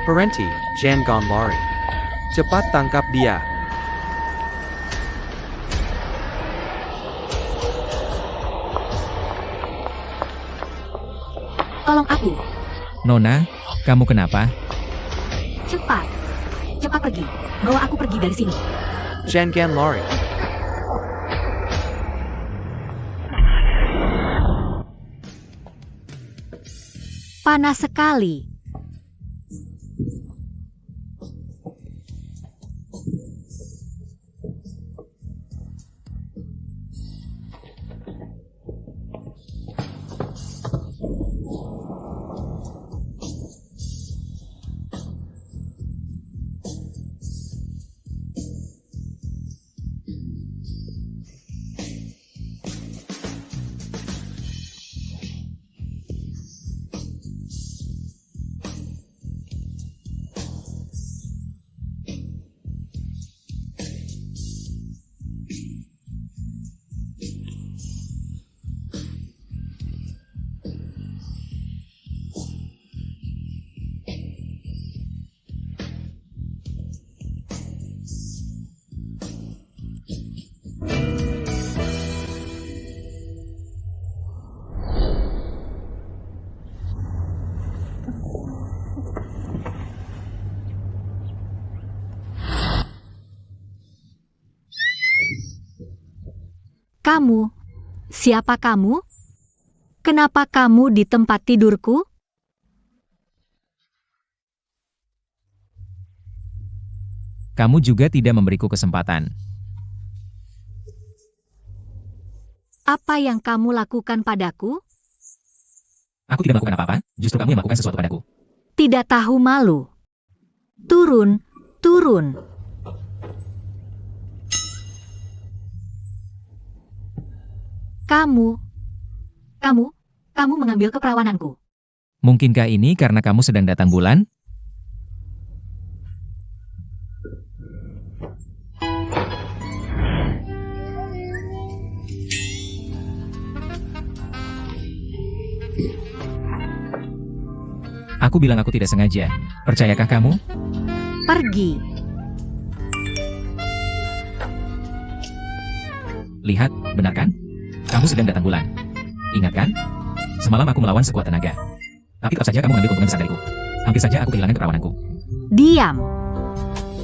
Berhenti, jangan lari. Cepat tangkap dia. Tolong aku. Nona, kamu kenapa? Cepat. Cepat pergi. Bawa aku pergi dari sini. Jangan lari. Panas sekali. Kamu, siapa kamu? Kenapa kamu di tempat tidurku? Kamu juga tidak memberiku kesempatan. Apa yang kamu lakukan padaku? Aku tidak melakukan apa-apa, justru kamu yang melakukan sesuatu padaku. Tidak tahu malu. Turun, turun. Kamu mengambil keperawananku. Mungkinkah ini karena kamu sedang datang bulan? Aku bilang aku tidak sengaja. Percayakah kamu? Pergi. Lihat, benar kan? Kamu sedang datang bulan. Ingat kan? Semalam aku melawan sekuat tenaga. Tapi tetap saja kamu mengambil keuntungan besar dariku. Hampir saja aku kehilangan keperawananku. Diam.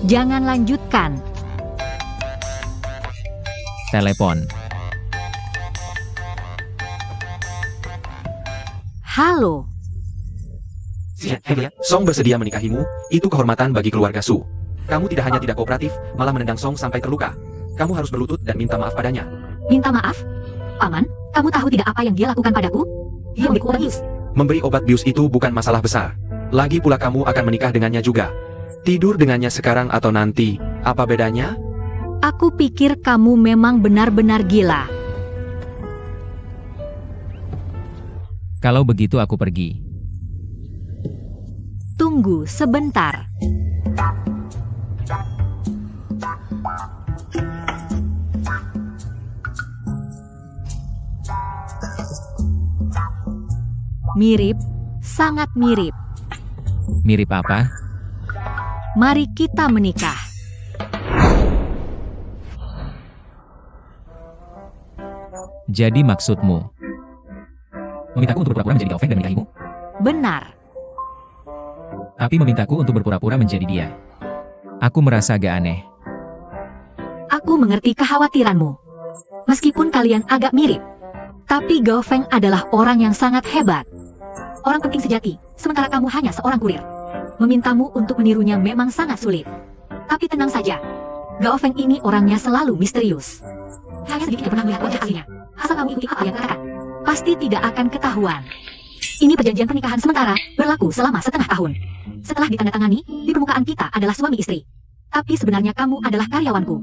Jangan lanjutkan. Telepon. Halo. Helia, Song bersedia menikahimu, itu kehormatan bagi keluarga Su. Kamu tidak hanya tidak kooperatif, malah menendang Song sampai terluka. Kamu harus berlutut dan minta maaf padanya. Minta maaf? Paman, kamu tahu tidak apa yang dia lakukan padaku? Dia memberiku obat bius. Memberi obat bius itu bukan masalah besar. Lagi pula kamu akan menikah dengannya juga. Tidur dengannya sekarang atau nanti, apa bedanya? Aku pikir kamu memang benar-benar gila. Kalau begitu aku pergi. Tunggu sebentar. Mirip, sangat mirip. Mirip apa? Mari kita menikah. Jadi maksudmu? Memintaku untuk berpura-pura menjadi Gaofeng dan menikahimu? Benar. Tapi memintaku untuk berpura-pura menjadi dia. Aku merasa agak aneh. Aku mengerti kekhawatiranmu. Meskipun kalian agak mirip, tapi Gaofeng adalah orang yang sangat hebat. Orang penting sejati, sementara kamu hanya seorang kurir. Memintamu untuk menirunya memang sangat sulit. Tapi tenang saja, Gaofeng ini orangnya selalu misterius. Hanya sedikit yang pernah melihat wajah aslinya. Asal kamu ikuti apa yang katakan, pasti tidak akan ketahuan. Ini perjanjian pernikahan sementara, berlaku selama setengah tahun. Setelah ditandatangani, di permukaan kita adalah suami istri. Tapi sebenarnya kamu adalah karyawanku.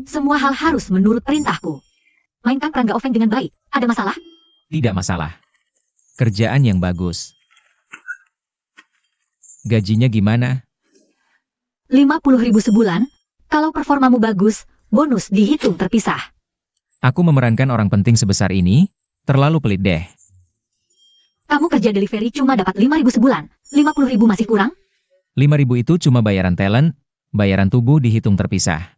Semua hal harus menurut perintahku. Mainkan peran Gaofeng dengan baik. Ada masalah? Tidak masalah. Kerjaan yang bagus. Gajinya gimana? 50.000 sebulan. Kalau performamu bagus, bonus dihitung terpisah. Aku memerankan orang penting sebesar ini, terlalu pelit deh. Kamu kerja delivery cuma dapat 5.000 sebulan. 50.000 masih kurang? 5.000 itu cuma bayaran talent, bayaran tubuh dihitung terpisah.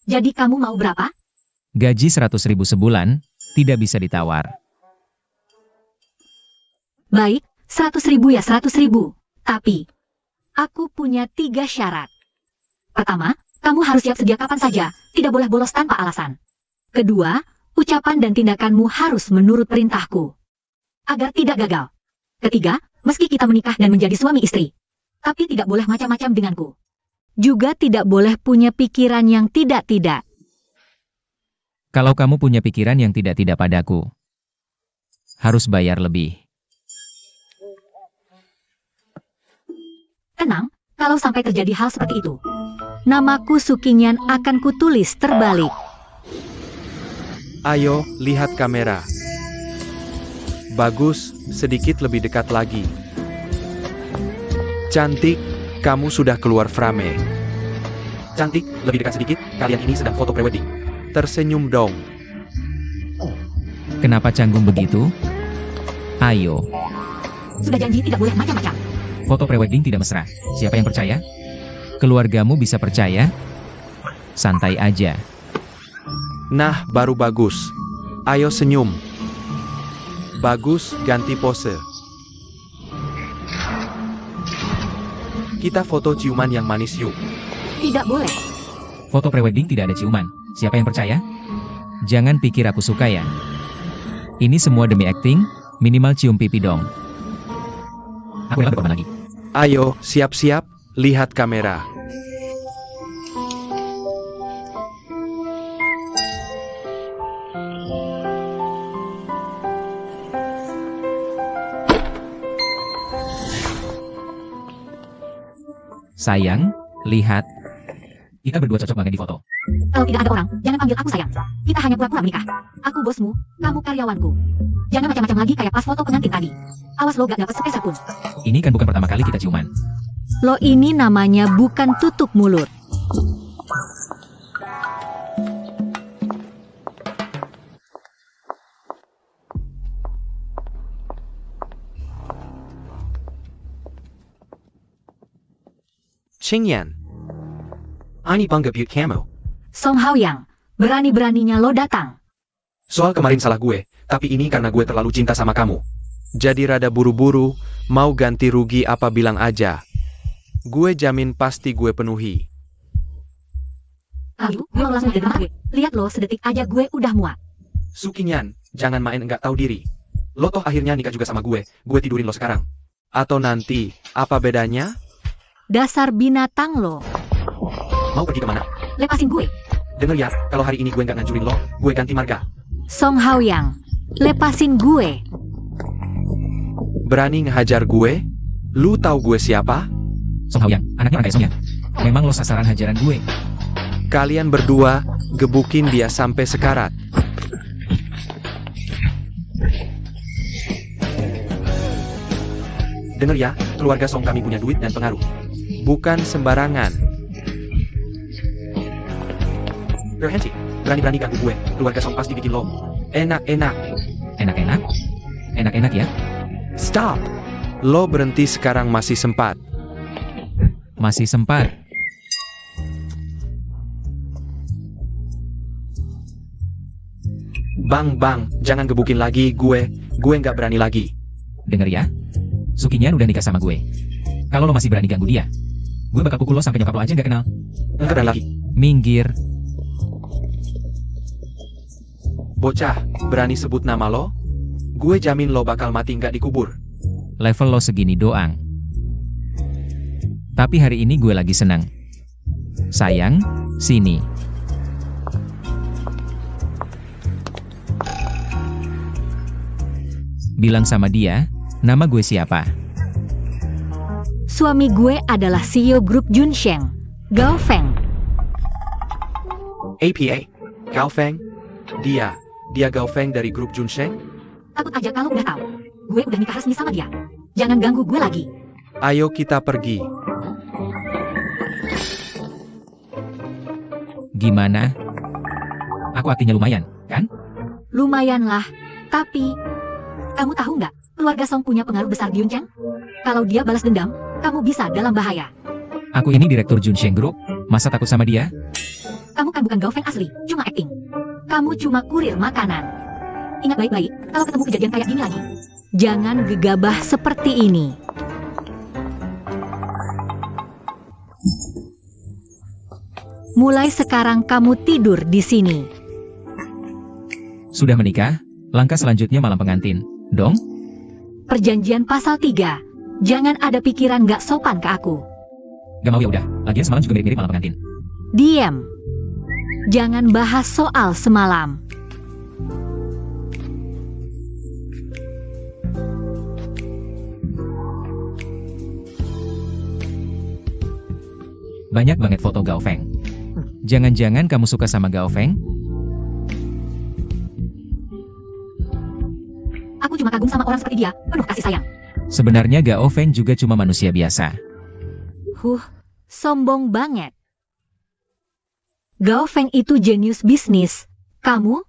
Jadi kamu mau berapa? Gaji 100.000 sebulan, tidak bisa ditawar. Baik, 100.000 ya 100.000. Tapi, aku punya 3 syarat. Pertama, kamu harus siap sedia kapan saja, tidak boleh bolos tanpa alasan. Kedua, ucapan dan tindakanmu harus menurut perintahku, agar tidak gagal. Ketiga, meski kita menikah dan menjadi suami istri, tapi tidak boleh macam-macam denganku. Juga tidak boleh punya pikiran yang tidak-tidak. Kalau kamu punya pikiran yang tidak-tidak padaku, harus bayar lebih. Tenang, kalau sampai terjadi hal seperti itu, namaku Sukinyan akan kutulis terbalik. Ayo, lihat kamera. Bagus, sedikit lebih dekat lagi. Cantik, kamu sudah keluar frame. Cantik, lebih dekat sedikit, kalian ini sedang foto prewedding. Tersenyum dong. Kenapa canggung begitu? Ayo, Sudah janji tidak boleh macam-macam. foto prewedding tidak mesra. Siapa yang percaya? Keluargamu bisa percaya? Santai aja. Nah, baru bagus. Ayo senyum. Bagus, ganti pose. Kita foto ciuman yang manis yuk. Tidak boleh. Foto prewedding tidak ada ciuman. Siapa yang percaya? Jangan pikir aku suka ya. Ini semua demi acting, minimal cium pipi dong. Aku rela berkorban lagi. Ayo, siap-siap, lihat kamera. Sayang, lihat. Kita berdua cocok banget di foto. Kalau tidak ada orang, jangan panggil aku sayang. Kita hanya pura-pura menikah. Aku bosmu, kamu karyawanku. Jangan macam-macam lagi kayak pas foto pengantin tadi. Awas lo gak dapat sepeser pun. Ini kan bukan pertama kali kita ciuman. Lo ini namanya bukan tutup mulut. Qingyan, Ani bangga buat kamu. Song Haoyang, berani-beraninya lo datang. Soal kemarin salah gue, tapi ini karena gue terlalu cinta sama kamu. jadi rada buru-buru, mau ganti rugi apa bilang aja. Gue jamin pasti gue penuhi. Lalu, gue mau langsung ke rumah gue. Lihat lo, sedetik aja gue udah muak. Sukinyan, jangan main nggak tahu diri. Lo toh akhirnya nikah juga sama gue tidurin lo sekarang. Atau nanti, apa bedanya? Dasar binatang lo. Mau pergi kemana? Lepasin gue. Dengar ya, kalau hari ini gue nggak ngancurin lo, gue ganti marga. Song Haoyang, lepasin gue. Berani ngehajar gue? Lu tahu gue siapa? Song Haoyang, anaknya orang kayak Song ya? Memang lo sasaran hajaran gue. Kalian berdua, gebukin dia sampai sekarat. Dengar ya, keluarga Song kami punya duit dan pengaruh. Bukan sembarangan. Berhenti, berani-berani ganggu gue, keluarga Song pasti bikin lo enak-enak. Enak-enak? Enak-enak ya? Stop! Lo berhenti sekarang masih sempat. Masih sempat. Bang, jangan gebukin lagi gue nggak berani lagi. Dengar ya, Sukinyan udah nikah sama gue. Kalau lo masih berani ganggu dia, gue bakal pukul lo sampai nyokap lo aja nggak kenal. Nggak berani lagi. Minggir. Bocah, berani sebut nama lo? Gue jamin lo bakal mati nggak dikubur. Level lo segini doang. Tapi hari ini gue lagi senang. Sayang, sini. Bilang sama dia, nama gue siapa? Suami gue adalah CEO grup Junsheng, Gao Feng. APA, Gao Feng, dia Gao Feng dari grup Junsheng. Takut aja kalau udah tahu. Gue udah nikah resmi sama dia. Jangan ganggu gue lagi. Ayo kita pergi. Gimana? Aku artinya lumayan, kan? Lumayan lah. Tapi, kamu tahu nggak, keluarga Song punya pengaruh besar di Yuncheng? Kalau dia balas dendam, kamu bisa dalam bahaya. Aku ini direktur Junsheng Group, masa takut sama dia? Kamu kan bukan Gao Feng asli, cuma acting. Kamu cuma kurir makanan. Ingat baik-baik, kalau ketemu kejadian kayak gini lagi, jangan gegabah seperti ini. Mulai sekarang kamu tidur di sini. Sudah menikah? Langkah selanjutnya malam pengantin. Dong? Perjanjian pasal 3. Jangan ada pikiran gak sopan ke aku. Gak mau ya udah. Lagian semalam juga mirip-mirip malam pengantin. Diam. Jangan bahas soal semalam. Banyak banget foto Gao Feng. Jangan-jangan kamu suka sama Gao Feng? Aku cuma kagum sama orang seperti dia, penuh kasih sayang. Sebenarnya Gao Feng juga cuma manusia biasa. Sombong banget. Gao Feng itu jenius bisnis. Kamu?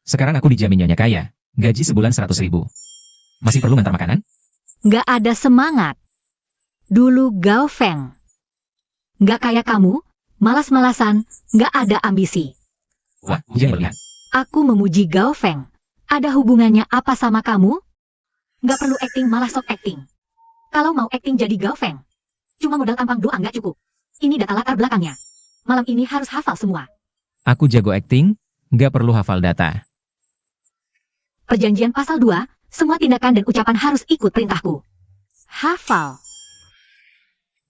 Sekarang aku dijamin nyonya kaya. Gaji sebulan 100.000. Masih perlu ngantar makanan? Gak ada semangat. Dulu Gao Feng. Gak kayak kamu, malas-malasan, gak ada ambisi. Wah, hujan berlian. Aku memuji Gao Feng. Ada hubungannya apa sama kamu? Gak perlu acting malah sok acting. Kalau mau acting jadi Gao Feng, cuma modal tampang doang gak cukup. Ini data latar belakangnya. Malam ini harus hafal semua. Aku jago acting, nggak perlu hafal data. Perjanjian pasal 2, semua tindakan dan ucapan harus ikut perintahku. Hafal.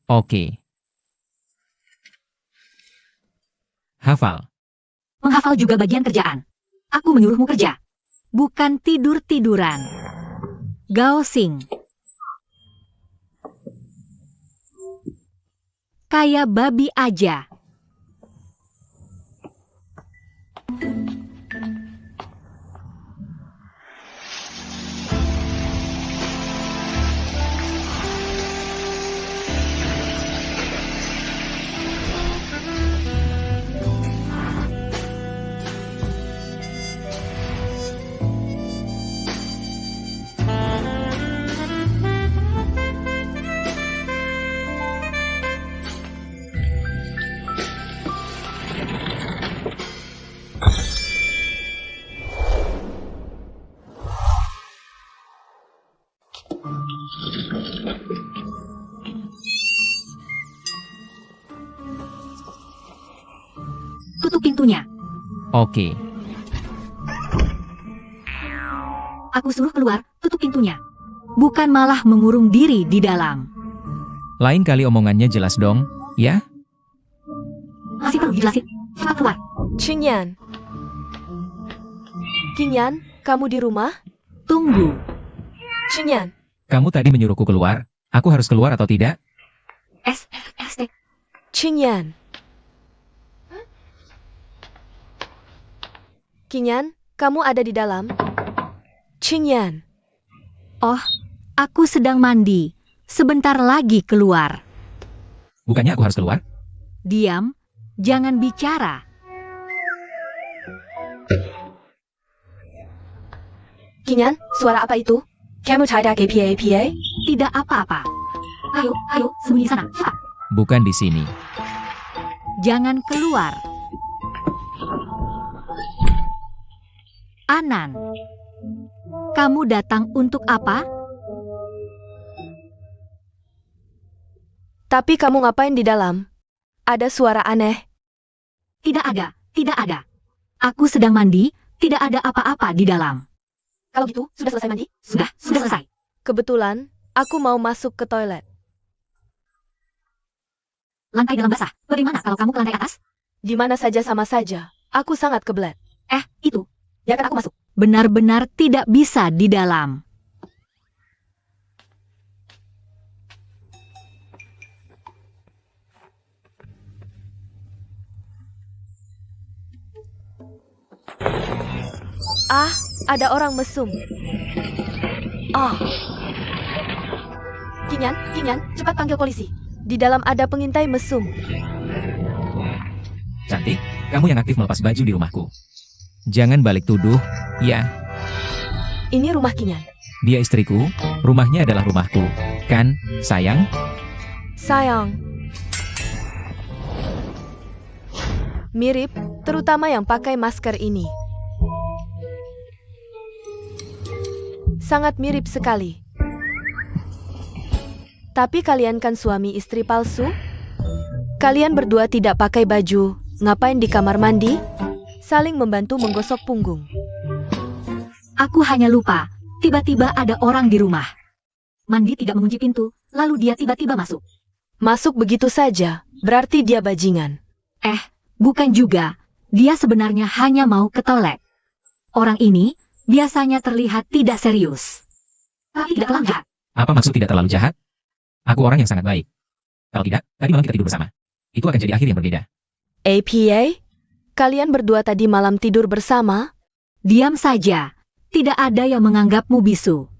Oke. Hafal. Menghafal juga bagian kerjaan. Aku menyuruhmu kerja. Bukan tidur-tiduran. Gao Xing. Kayak babi aja. Tutup pintunya. Oke. Aku suruh keluar, tutup pintunya. Bukan malah mengurung diri di dalam. Lain kali omongannya jelas dong, ya? Masih perlu dijelasin. Cepat keluar. Qingyan. Qingyan, kamu di rumah? Tunggu. Qingyan, Kamu tadi menyuruhku keluar. Aku harus keluar atau tidak? ST. Qingyan. Qingyan, kamu ada di dalam? Qingyan. Oh, aku sedang mandi. Sebentar lagi keluar. Bukannya aku harus keluar? Diam. Jangan bicara. Qingyan, suara apa itu? Kamu tidak ke PA? Tidak apa-apa. Ayo, sembunyi sana. Cepat. Bukan di sini. Jangan keluar. Anan. Kamu datang untuk apa? Tapi kamu ngapain di dalam? Ada suara aneh. Tidak ada. Aku sedang mandi, tidak ada apa-apa di dalam. Kalau gitu, sudah selesai mandi? Sudah selesai. Kebetulan, aku mau masuk ke toilet. Lantai dalam basah. Bagaimana kalau kamu ke lantai atas? Di mana saja sama saja. Aku sangat kebelet. Itu. Biarkan aku masuk. Benar-benar tidak bisa di dalam. Ah, ada orang mesum. Ah. Qingyan, cepat panggil polisi. Di dalam ada pengintai mesum. Cantik, kamu yang aktif melepas baju di rumahku. Jangan balik tuduh, ya. Ini rumah Qingyan. Dia istriku, rumahnya adalah rumahku. Kan, sayang? Sayang. Mirip, terutama yang pakai masker ini. Sangat mirip sekali. Tapi kalian kan suami istri palsu? Kalian berdua tidak pakai baju, ngapain di kamar mandi? Saling membantu menggosok punggung. Aku hanya lupa, tiba-tiba ada orang di rumah. Mandi tidak mengunci pintu, lalu dia tiba-tiba masuk. Masuk begitu saja, berarti dia bajingan. Bukan juga, dia sebenarnya hanya mau ke toilet. Orang ini biasanya terlihat tidak serius. Tapi tidak terlalu jahat. Apa maksud tidak terlalu jahat? Aku orang yang sangat baik. Kalau tidak, tadi malam kita tidur bersama. Itu akan jadi akhir yang berbeda. APA? Kalian berdua tadi malam tidur bersama? Diam saja, tidak ada yang menganggapmu bisu.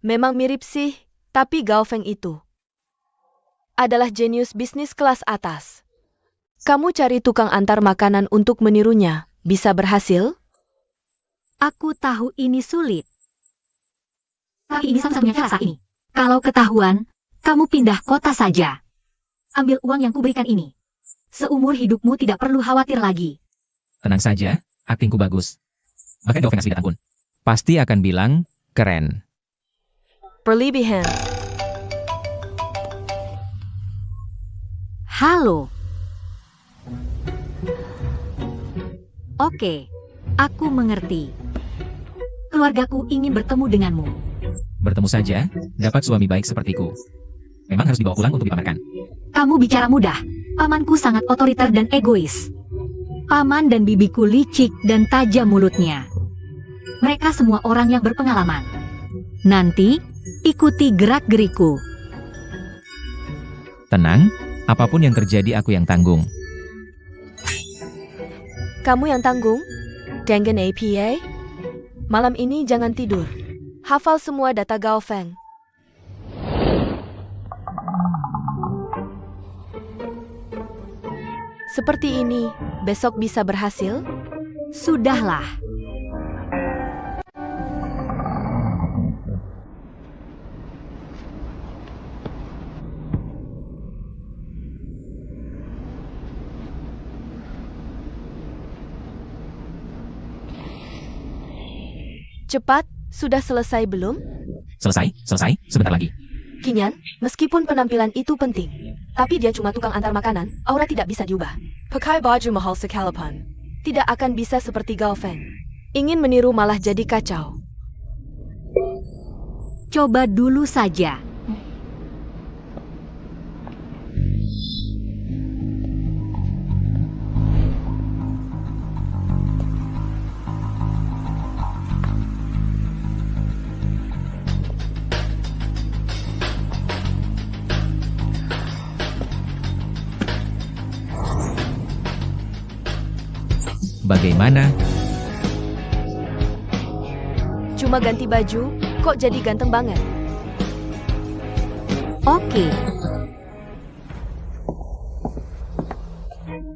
Memang mirip sih, tapi Gao Feng itu adalah jenius bisnis kelas atas. Kamu cari tukang antar makanan untuk menirunya, bisa berhasil? Aku tahu ini sulit. Tapi ini satu-satunya cara saat ini. Kalau ketahuan, kamu pindah kota saja. Ambil uang yang kuberikan ini. Seumur hidupmu tidak perlu khawatir lagi. Tenang saja, aktingku bagus. Bahkan Gao Feng asli datang pun pasti akan bilang, keren. Berlebihan. Halo. Oke, aku mengerti. Keluargaku ingin bertemu denganmu. Bertemu saja, dapat suami baik sepertiku. Memang harus dibawa pulang untuk dipamerkan. Kamu bicara mudah. Pamanku sangat otoriter dan egois. Paman dan bibiku licik dan tajam mulutnya. Mereka semua orang yang berpengalaman. Nanti, ikuti gerak-geriku. Tenang, apapun yang terjadi aku yang tanggung. Kamu yang tanggung? Dengan APA? Malam ini jangan tidur. Hafal semua data Gao Feng. Seperti ini, besok bisa berhasil? Sudahlah. Cepat, sudah selesai belum? Selesai, sebentar lagi. Kinyan, meskipun penampilan itu penting, tapi dia cuma tukang antar makanan, aura tidak bisa diubah. Pakai baju mahal sekalipun, tidak akan bisa seperti Gao Feng. Ingin meniru malah jadi kacau. Coba dulu saja. Bagaimana? Cuma ganti baju, kok jadi ganteng banget? Oke.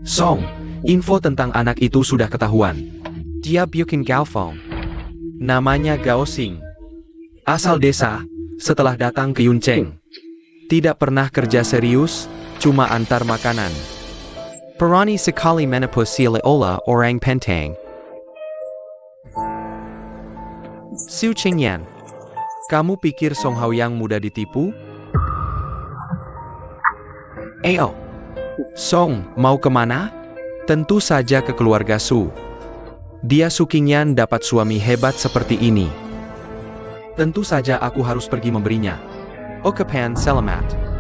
Song, info tentang anak itu sudah ketahuan. Dia bikin Gao Feng. Namanya Gao Xing. Asal desa, setelah datang ke Yuncheng. Tidak pernah kerja serius, cuma antar makanan. Perani sekali menepus si Leola orang Pentang. Su Qingyan, kamu pikir Song Hao yang mudah ditipu? Ayo, Song, mau kemana? Tentu saja ke keluarga Su. Dia Su Qingyan dapat suami hebat seperti ini. Tentu saja aku harus pergi memberinya. Okapan selamat.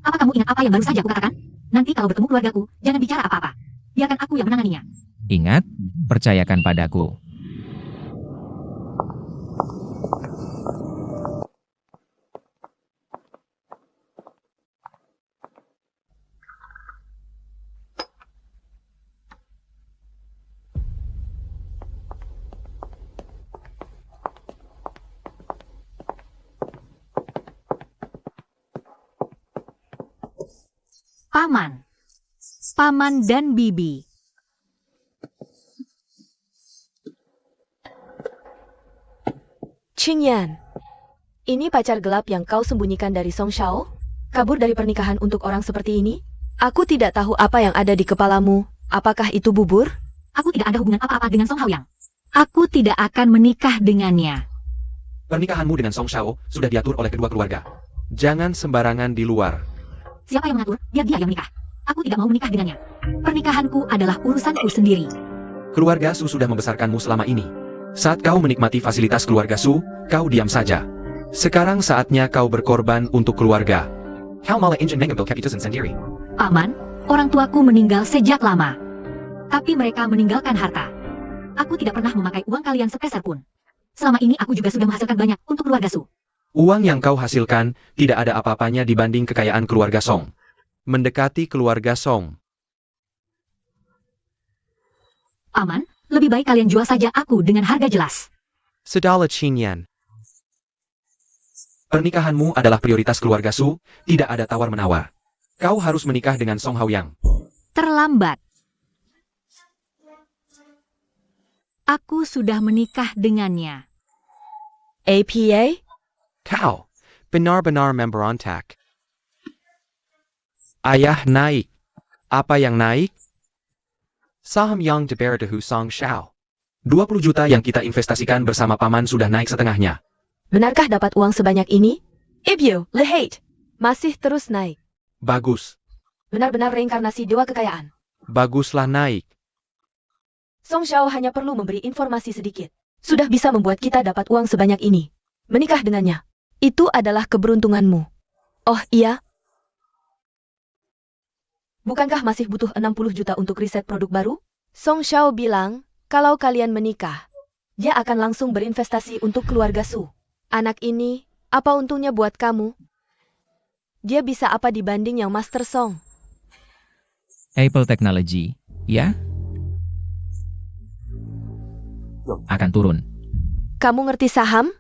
Apa kamu ingat apa yang baru saja aku katakan? Nanti kalau bertemu keluargaku, jangan bicara apa-apa. Biarkan aku yang menanganinya. Ingat, percayakan padaku. Paman. Paman dan Bibi. Qingyan, ini pacar gelap yang kau sembunyikan dari Song Shao? Kabur dari pernikahan untuk orang seperti ini? Aku tidak tahu apa yang ada di kepalamu. Apakah itu bubur? Aku tidak ada hubungan apa-apa dengan Song Haoyang. Aku tidak akan menikah dengannya. Pernikahanmu dengan Song Shao sudah diatur oleh kedua keluarga. Jangan sembarangan di luar. Siapa yang mengatur? Biar dia yang menikah. Aku tidak mau menikah dengannya. Pernikahanku adalah urusanku sendiri. Keluarga Su sudah membesarkanmu selama ini. Saat kau menikmati fasilitas keluarga Su, kau diam saja. Sekarang saatnya kau berkorban untuk keluarga. Kau malah ingin mengambil keputusan sendiri. Paman, orang tuaku meninggal sejak lama. Tapi mereka meninggalkan harta. Aku tidak pernah memakai uang kalian sepeser pun. Selama ini aku juga sudah menghasilkan banyak untuk keluarga Su. Uang yang kau hasilkan tidak ada apa-apanya dibanding kekayaan keluarga Song. Mendekati keluarga Song. Paman, lebih baik kalian jual saja aku dengan harga jelas. Sedala Qingyan. Pernikahanmu adalah prioritas keluarga Su, tidak ada tawar-menawar. Kau harus menikah dengan Song Haoyang. Terlambat. Aku sudah menikah dengannya. APA? Kau, benar-benar memberontak. Ayah naik. Apa yang naik? Saham yang diberitahu Song Shao. 20 juta yang kita investasikan bersama paman sudah naik setengahnya. Benarkah dapat uang sebanyak ini? Ibyo, Lehate, masih terus naik. Bagus. Benar-benar reinkarnasi dewa kekayaan. Baguslah naik. Song Shao hanya perlu memberi informasi sedikit. Sudah bisa membuat kita dapat uang sebanyak ini. Menikah dengannya. Itu adalah keberuntunganmu. Oh iya? Bukankah masih butuh 60 juta untuk riset produk baru? Song Shao bilang, kalau kalian menikah, dia akan langsung berinvestasi untuk keluarga Su. Anak ini, apa untungnya buat kamu? Dia bisa apa dibanding yang Master Song? Apple Technology, ya? Akan turun. Kamu ngerti saham?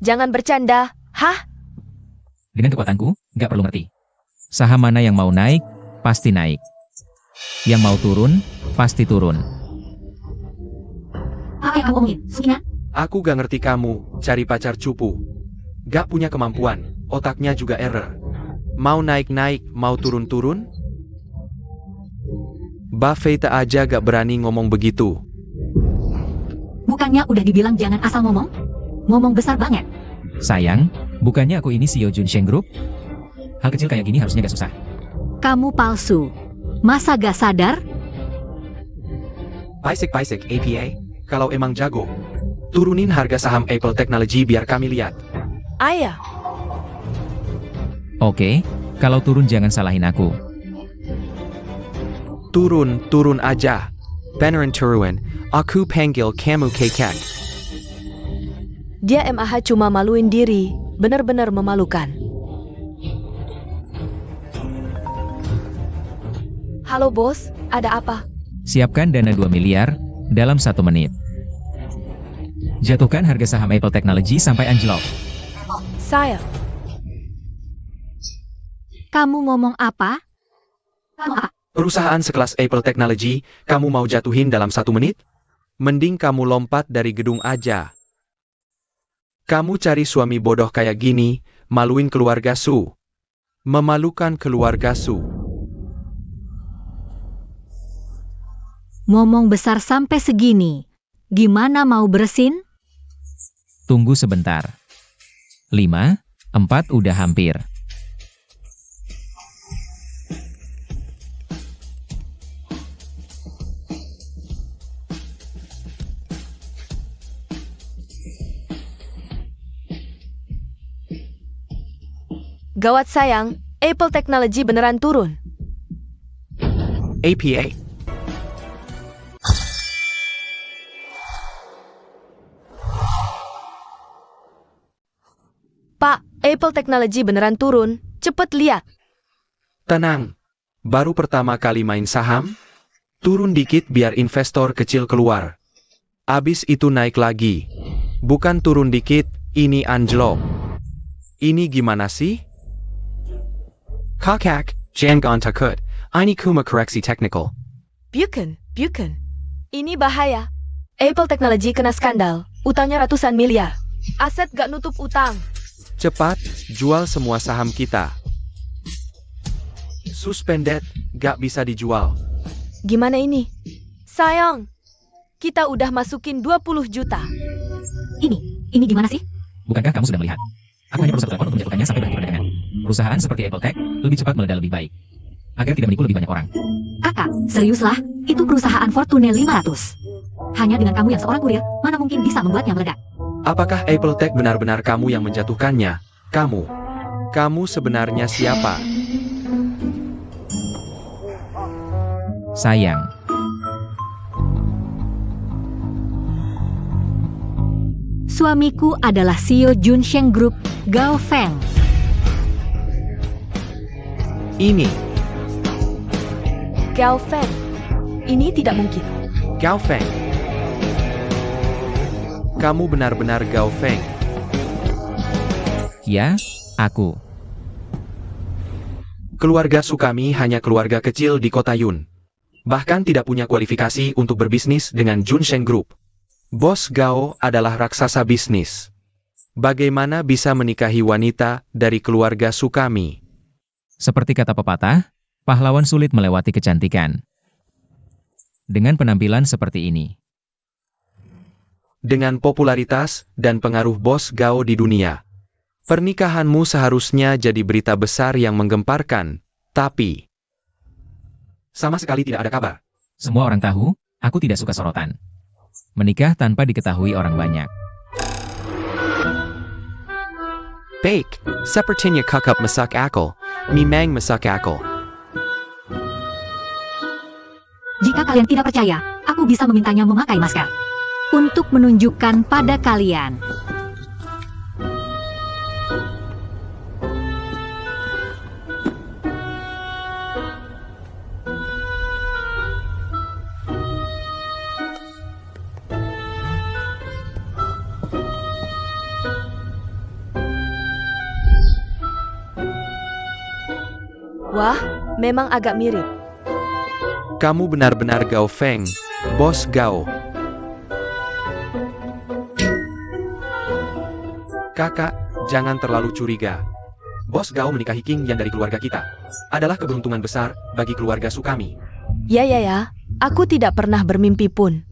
Jangan bercanda, hah? Dengan kekuatanku, nggak perlu ngerti. Saham mana yang mau naik, pasti naik. Yang mau turun, pasti turun. Apa yang kamu omongin, Sukina? Aku gak ngerti kamu, cari pacar cupu. Gak punya kemampuan, otaknya juga error. Mau naik-naik, mau turun-turun? Buffett aja gak berani ngomong begitu. Bukannya udah dibilang jangan asal ngomong? Ngomong besar banget. Sayang, bukannya aku ini CEO Junsheng Group? Hal kecil kayak gini harusnya gak susah. Kamu palsu. Masa gak sadar? Paisik APA, kalau emang jago, turunin harga saham Apple Technology biar kami lihat. Ayah, Oke, kalau turun jangan salahin aku. Turun aja. Beneran turun, aku panggil kamu kekek. dia MAH cuma maluin diri, benar-benar memalukan. Halo bos, ada apa? Siapkan dana 2 miliar, dalam 1 menit. Jatuhkan harga saham Apple Technology sampai anjlok. Saya, Kamu ngomong apa? Kamu apa? Perusahaan sekelas Apple Technology, kamu mau jatuhin dalam 1 menit? Mending kamu lompat dari gedung aja. Kamu cari suami bodoh kayak gini, maluin keluarga Su. Memalukan keluarga Su. Ngomong besar sampai segini. Gimana mau bersin? Tunggu sebentar. 5, 4 udah hampir. gawat sayang, Apple Technology beneran turun. APA. Pak, Apple Technology beneran turun. Cepet lihat. Tenang. Baru pertama kali main saham? Turun dikit biar investor kecil keluar. Abis itu naik lagi. Bukan turun dikit, ini anjlok. Ini gimana sih? Kakak, jangan takut. Ini cuma koreksi teknikal. Bukan. Ini bahaya. Apple Technology kena skandal. Utangnya ratusan miliar. Aset gak nutup utang. Cepat, jual semua saham kita. Suspended, gak bisa dijual. Gimana ini? Sayang, kita udah masukin 20 juta. Ini gimana sih? Bukankah kamu sudah melihat? Aku hanya perlu satu telepon untuk menjatuhkannya sampai berhenti perdagangan. Perusahaan seperti Apple Tech lebih cepat meledak lebih baik. Agar tidak menipu lebih banyak orang. Kakak, seriuslah, itu perusahaan Fortune 500. Hanya dengan kamu yang seorang kurir, mana mungkin bisa membuatnya meledak? Apakah Apple Tech benar-benar kamu yang menjatuhkannya? Kamu sebenarnya siapa? Sayang. Suamiku adalah CEO Junsheng Group, Gao Feng. Ini, Gao Feng. Ini tidak mungkin. Gao Feng. Kamu benar-benar Gao Feng. Ya, aku. Keluarga Sukami hanya keluarga kecil di kota Yun. Bahkan tidak punya kualifikasi untuk berbisnis dengan Junsheng Group. Bos Gao adalah raksasa bisnis. Bagaimana bisa menikahi wanita dari keluarga Sukami? Seperti kata pepatah, pahlawan sulit melewati kecantikan. Dengan penampilan seperti ini. Dengan popularitas dan pengaruh Bos Gao di dunia, pernikahanmu seharusnya jadi berita besar yang menggemparkan, tapi Sama sekali tidak ada kabar. Semua orang tahu, aku tidak suka sorotan. Menikah tanpa diketahui orang banyak. Bake, sepertinya kakak masak akal, memang masak akal. Jika kalian tidak percaya, aku bisa memintanya memakai masker. Untuk menunjukkan pada kalian. Wah, memang agak mirip. Kamu benar-benar Gao Feng, Bos Gao. Kakak, jangan terlalu curiga. Bos Gao menikahi King yang dari keluarga kita. Adalah keberuntungan besar bagi keluarga Sukami. Ya, aku tidak pernah bermimpi pun.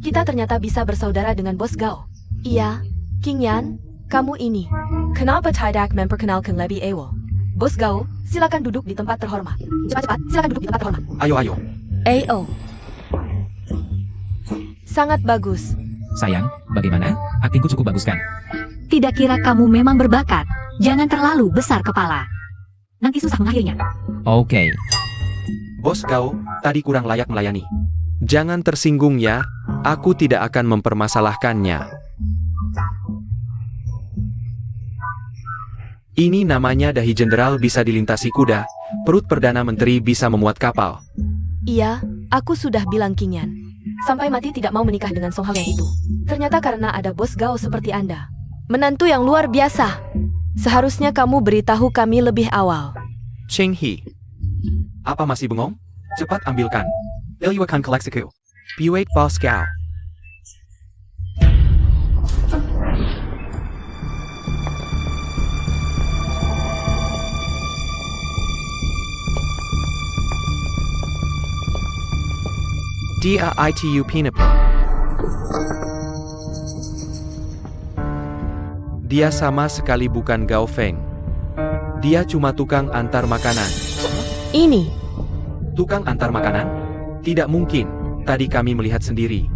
Kita ternyata bisa bersaudara dengan Bos Gao. Iya, King Yan, kamu ini. Kenapa tidak memperkenalkan lebih awal? Bos Gao, silakan duduk di tempat terhormat. Cepat-cepat, silakan duduk di tempat terhormat. Ayo. AO. Sangat bagus. Sayang, bagaimana? Aktingku cukup bagus kan? Tidak kira kamu memang berbakat. Jangan terlalu besar kepala. Nanti susah mengakhirinya. Oke. Bos Gao, tadi kurang layak melayani. Jangan tersinggung ya, aku tidak akan mempermasalahkannya. Ini namanya dahi jenderal bisa dilintasi kuda, perut Perdana Menteri bisa memuat kapal. Iya, aku sudah bilang King Yan. Sampai mati tidak mau menikah dengan Song Hao yang itu. Ternyata karena ada Bos Gao seperti Anda. Menantu yang luar biasa. Seharusnya kamu beritahu kami lebih awal. Cheng He, Apa masih bengong? Cepat ambilkan. Ilyuakan koleksiku. Buick Bos Gao. Dia itu Pinapi. Dia sama sekali bukan Gao Feng. Dia cuma tukang antar makanan. Ini. Tukang antar makanan? Tidak mungkin. Tadi kami melihat sendiri.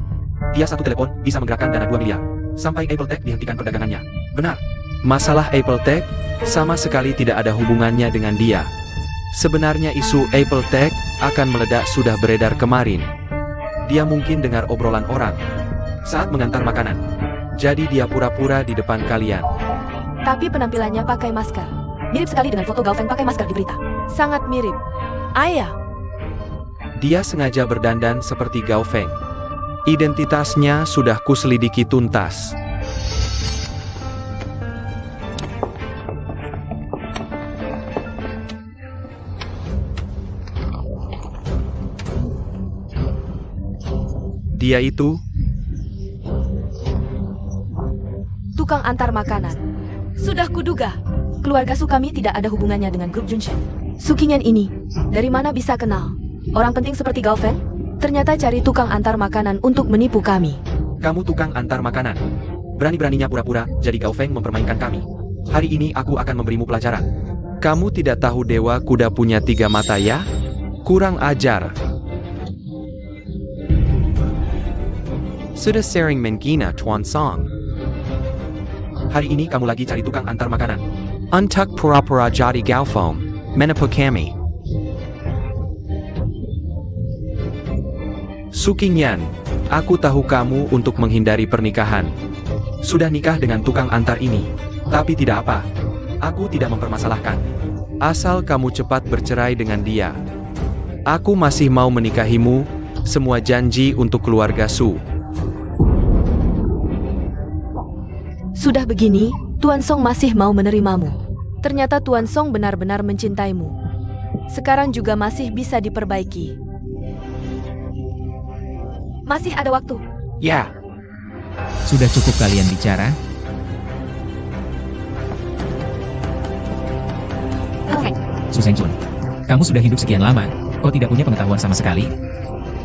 Dia satu telepon bisa menggerakkan dana 2 miliar. Sampai Apple Tech dihentikan perdagangannya. Benar. Masalah Apple Tech sama sekali tidak ada hubungannya dengan dia. Sebenarnya isu Apple Tech akan meledak sudah beredar kemarin. Dia mungkin dengar obrolan orang Saat mengantar makanan. jadi dia pura-pura di depan kalian. Tapi penampilannya pakai masker. Mirip sekali dengan foto Gao Feng pakai masker di berita. Sangat mirip. Ayah. Dia sengaja berdandan seperti Gao Feng. Identitasnya sudah kuselidiki tuntas. Dia itu, Tukang antar makanan. Sudah kuduga. Keluarga Su kami tidak ada hubungannya dengan grup Junsheng. Su Qingyan ini, dari mana bisa kenal? Orang penting seperti Gao Feng? Ternyata cari tukang antar makanan untuk menipu kami. Kamu tukang antar makanan. Berani-beraninya pura-pura jadi Gao Feng mempermainkan kami. Hari ini aku akan memberimu pelajaran. kamu tidak tahu Dewa Kuda punya 3 mata ya? Kurang ajar. Sudah sering menghina Tuan Song. Hari ini kamu lagi cari tukang antar makanan. Untuk pura-pura jadi Gao Feng, menipu kami. Su Qingyan, aku tahu kamu untuk menghindari pernikahan. Sudah nikah dengan tukang antar ini. Tapi tidak apa. Aku tidak mempermasalahkan. Asal kamu cepat bercerai dengan dia. Aku masih mau menikahimu, semua janji untuk keluarga Su. Sudah begini, Tuan Song masih mau menerimamu. Ternyata Tuan Song benar-benar mencintaimu. Sekarang juga masih bisa diperbaiki. Masih ada waktu. Ya, Sudah cukup kalian bicara? Oke, Su Sengjun, kamu sudah hidup sekian lama, kau tidak punya pengetahuan sama sekali?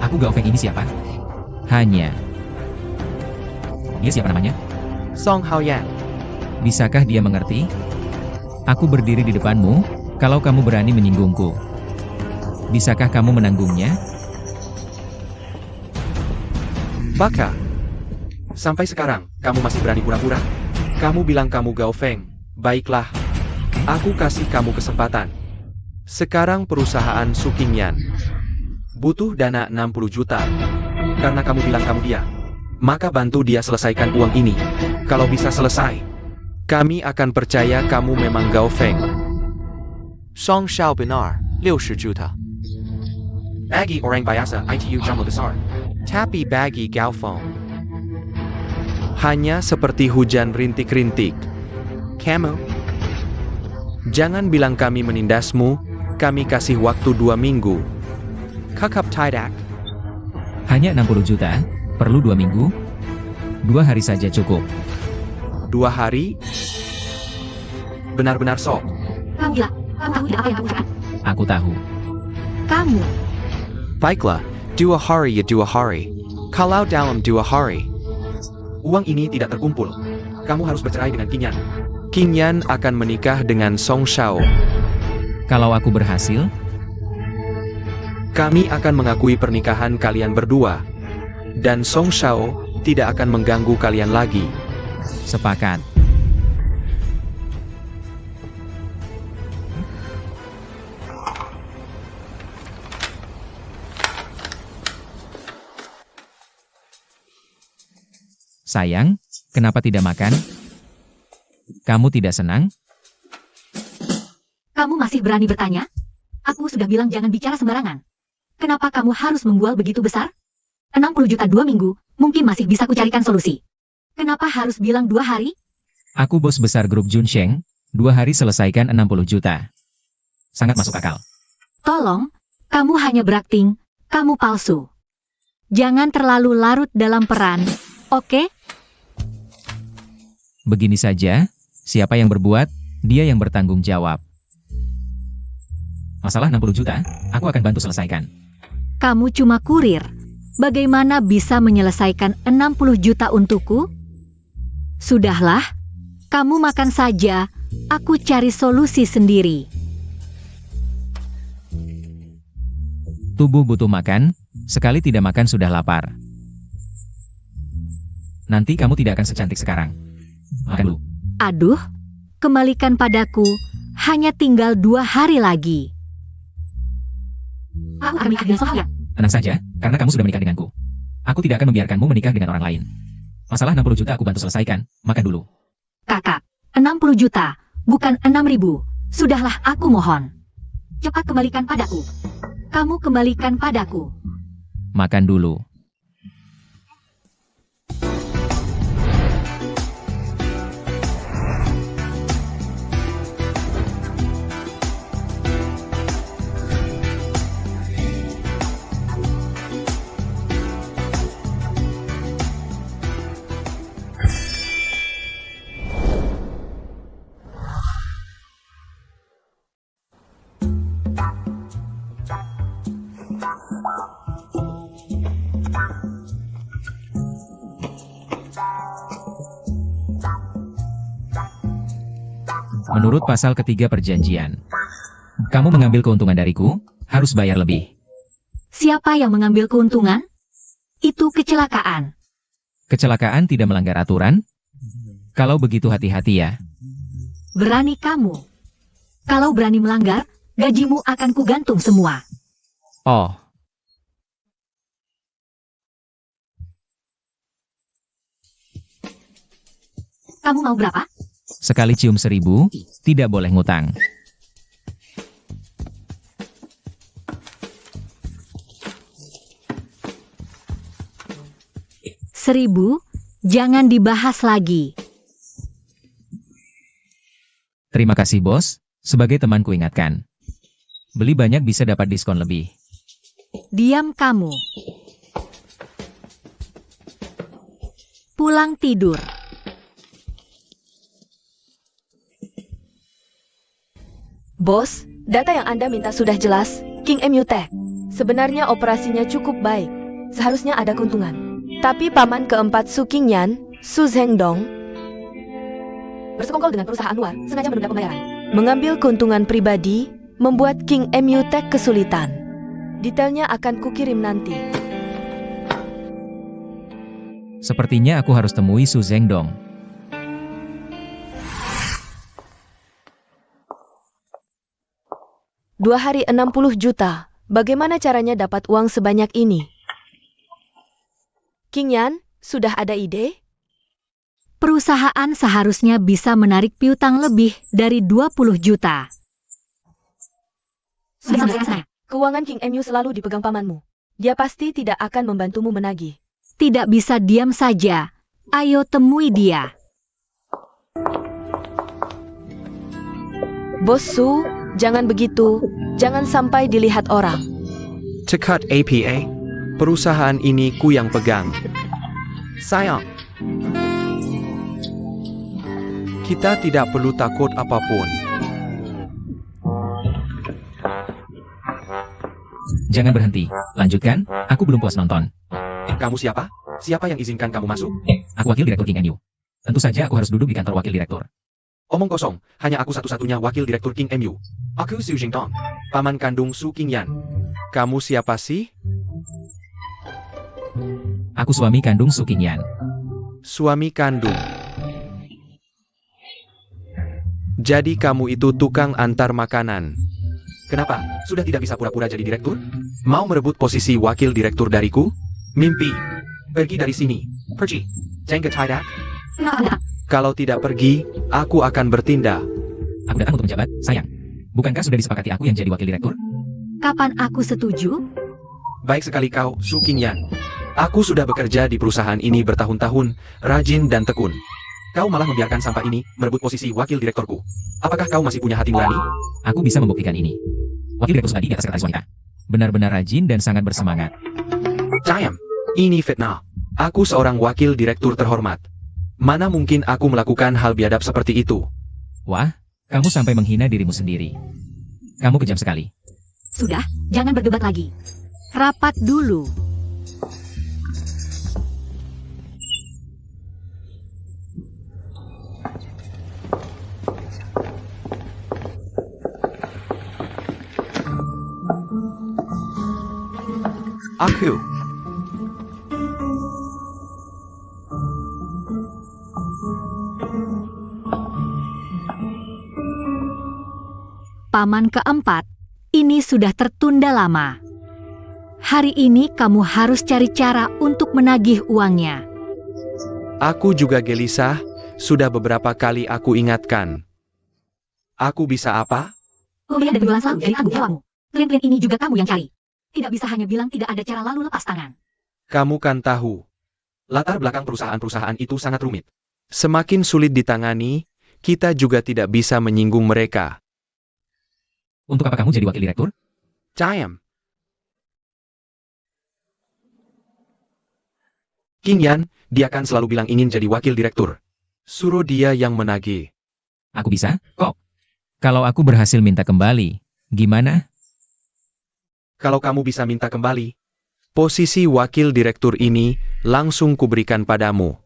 Aku Gao Feng ini siapa? Hanya. Dia siapa namanya? Song Haoyan. Bisakah dia mengerti? Aku berdiri di depanmu, kalau kamu berani menyinggungku. Bisakah kamu menanggungnya? Baka, Sampai sekarang, kamu masih berani pura-pura. kamu bilang kamu Gao Feng. Baiklah, aku kasih kamu kesempatan. Sekarang perusahaan Su Qingyan Butuh dana 60 juta. Karena kamu bilang kamu dia. Maka bantu dia selesaikan uang ini. Kalau bisa selesai, kami akan percaya kamu memang Gao Feng. Song Shao benar, 60 juta. bagi orang biasa itu jumlah besar. Tapi bagi Gao Feng, hanya seperti hujan rintik-rintik. Kamu, jangan bilang kami menindasmu, kami kasih waktu 2 minggu. Kakap tidak. Hanya 60 juta? Perlu 2 minggu? 2 hari saja cukup. 2 hari? Benar-benar sok. kamu gila. Kamu tahu tidak apa yang kamu katakan? Aku tahu. Kamu. Baiklah, 2 hari ya 2 hari. Kalau dalam 2 hari, Uang ini tidak terkumpul. Kamu harus bercerai dengan Qingyan. Qingyan akan menikah dengan Song Shao. Kalau aku berhasil, Kami akan mengakui pernikahan kalian berdua. Dan Song Shao tidak akan mengganggu kalian lagi. sepakat. Sayang, kenapa tidak makan? Kamu tidak senang? Kamu masih berani bertanya? Aku sudah bilang jangan bicara sembarangan. Kenapa kamu harus membual begitu besar? 60 juta 2 minggu, mungkin masih bisa kucarikan solusi. Kenapa harus bilang 2 hari? Aku bos besar grup Junsheng, 2 hari selesaikan 60 juta. Sangat masuk akal. Tolong, kamu hanya berakting, kamu palsu. Jangan terlalu larut dalam peran, oke? Begini saja, siapa yang berbuat, dia yang bertanggung jawab. Masalah 60 juta, aku akan bantu selesaikan. Kamu cuma kurir. Bagaimana bisa menyelesaikan 60 juta untukku? Sudahlah, kamu makan saja, aku cari solusi sendiri. Tubuh butuh makan, sekali tidak makan sudah lapar. Nanti kamu tidak akan secantik sekarang. Makan dulu. Aduh, kembalikan padaku, hanya tinggal 2 hari lagi. Aku akan menikah dengan Song Haoyan. Tenang saja, karena kamu sudah menikah denganku. Aku tidak akan membiarkanmu menikah dengan orang lain. Masalah 60 juta aku bantu selesaikan, makan dulu. Kakak, 60 juta, bukan 6.000. Sudahlah, aku mohon. Cepat kembalikan padaku. Kamu kembalikan padaku. Makan dulu. Menurut pasal ketiga perjanjian, kamu mengambil keuntungan dariku, harus bayar lebih. Siapa yang mengambil keuntungan? Itu kecelakaan. Kecelakaan tidak melanggar aturan? Kalau begitu hati-hati ya. Berani kamu. Kalau berani melanggar, gajimu akan kugantung semua. Oh, Kamu mau berapa? sekali cium 1000, tidak boleh ngutang. Seribu, jangan dibahas lagi. Terima kasih bos, sebagai teman kuingatkan. Beli banyak bisa dapat diskon lebih. Diam kamu. Pulang tidur. Bos, data yang Anda minta sudah jelas, King MU Tech. Sebenarnya operasinya cukup baik. Seharusnya ada keuntungan. Tapi paman keempat Su Qingyan, Su Zhengdong, bersekongkol dengan perusahaan luar, sengaja menunda pembayaran. Mengambil keuntungan pribadi, membuat King MU Tech kesulitan. Detailnya akan kukirim nanti. Sepertinya aku harus temui Su Zhengdong. Dua hari 60 juta. Bagaimana caranya dapat uang sebanyak ini? Qingyan, sudah ada ide? Perusahaan seharusnya bisa menarik piutang lebih dari 20 juta. Sudah. Keuangan King MU selalu dipegang pamanmu. Dia pasti tidak akan membantumu menagih. Tidak bisa diam saja. Ayo temui dia. Bos Su, jangan begitu. Jangan sampai dilihat orang. Cekat APA, perusahaan ini ku yang pegang. Sayang, kita tidak perlu takut apapun. Jangan berhenti, lanjutkan, aku belum puas nonton. Kamu siapa? Siapa yang izinkan kamu masuk? Aku wakil direktur King MU. Tentu saja aku harus duduk di kantor wakil direktur. Omong kosong, hanya aku satu-satunya wakil direktur King MU. Aku Su Jingdong, paman kandung Su Qingyan. Kamu siapa sih? Aku suami kandung Su Qingyan. Suami kandung. Jadi kamu itu tukang antar makanan. Kenapa? Sudah tidak bisa pura-pura jadi direktur? Mau merebut posisi wakil direktur dariku? Mimpi. Pergi dari sini. Pergi. Jangan tidak. Kalau tidak pergi, aku akan bertindak. Aku datang untuk menjabat, sayang. Bukankah sudah disepakati aku yang jadi wakil direktur? Kapan aku setuju? Baik sekali kau, Su Qingyan. Aku sudah bekerja di perusahaan ini bertahun-tahun, rajin dan tekun. Kau malah membiarkan sampah ini merebut posisi wakil direkturku. Apakah kau masih punya hati nurani? Aku bisa membuktikan ini. Wakil direktur Sumadi di atas sekretaris wanita. Benar-benar rajin dan sangat bersemangat. Cayam, ini fitnah. Aku seorang wakil direktur terhormat. Mana mungkin aku melakukan hal biadab seperti itu? Wah, kamu sampai menghina dirimu sendiri. Kamu kejam sekali. Sudah, jangan berdebat lagi. Rapat dulu. Aku. Paman keempat, ini sudah tertunda lama. Hari ini kamu harus cari cara untuk menagih uangnya. Aku juga gelisah, sudah beberapa kali aku ingatkan. Aku bisa apa? Kuliah dan jualan selalu jadi tanggung jawabmu. Klien-klien ini juga kamu yang cari. Tidak bisa hanya bilang tidak ada cara lalu lepas tangan. Kamu kan tahu. Latar belakang perusahaan-perusahaan itu sangat rumit. Semakin sulit ditangani, kita juga tidak bisa menyinggung mereka. Untuk apa kamu jadi wakil direktur? Cayam. Qingyan, dia kan selalu bilang ingin jadi wakil direktur. Suruh dia yang menagih. Aku bisa? Kok? Kalau aku berhasil minta kembali, gimana? Kalau kamu bisa minta kembali, Posisi wakil direktur ini langsung kuberikan padamu.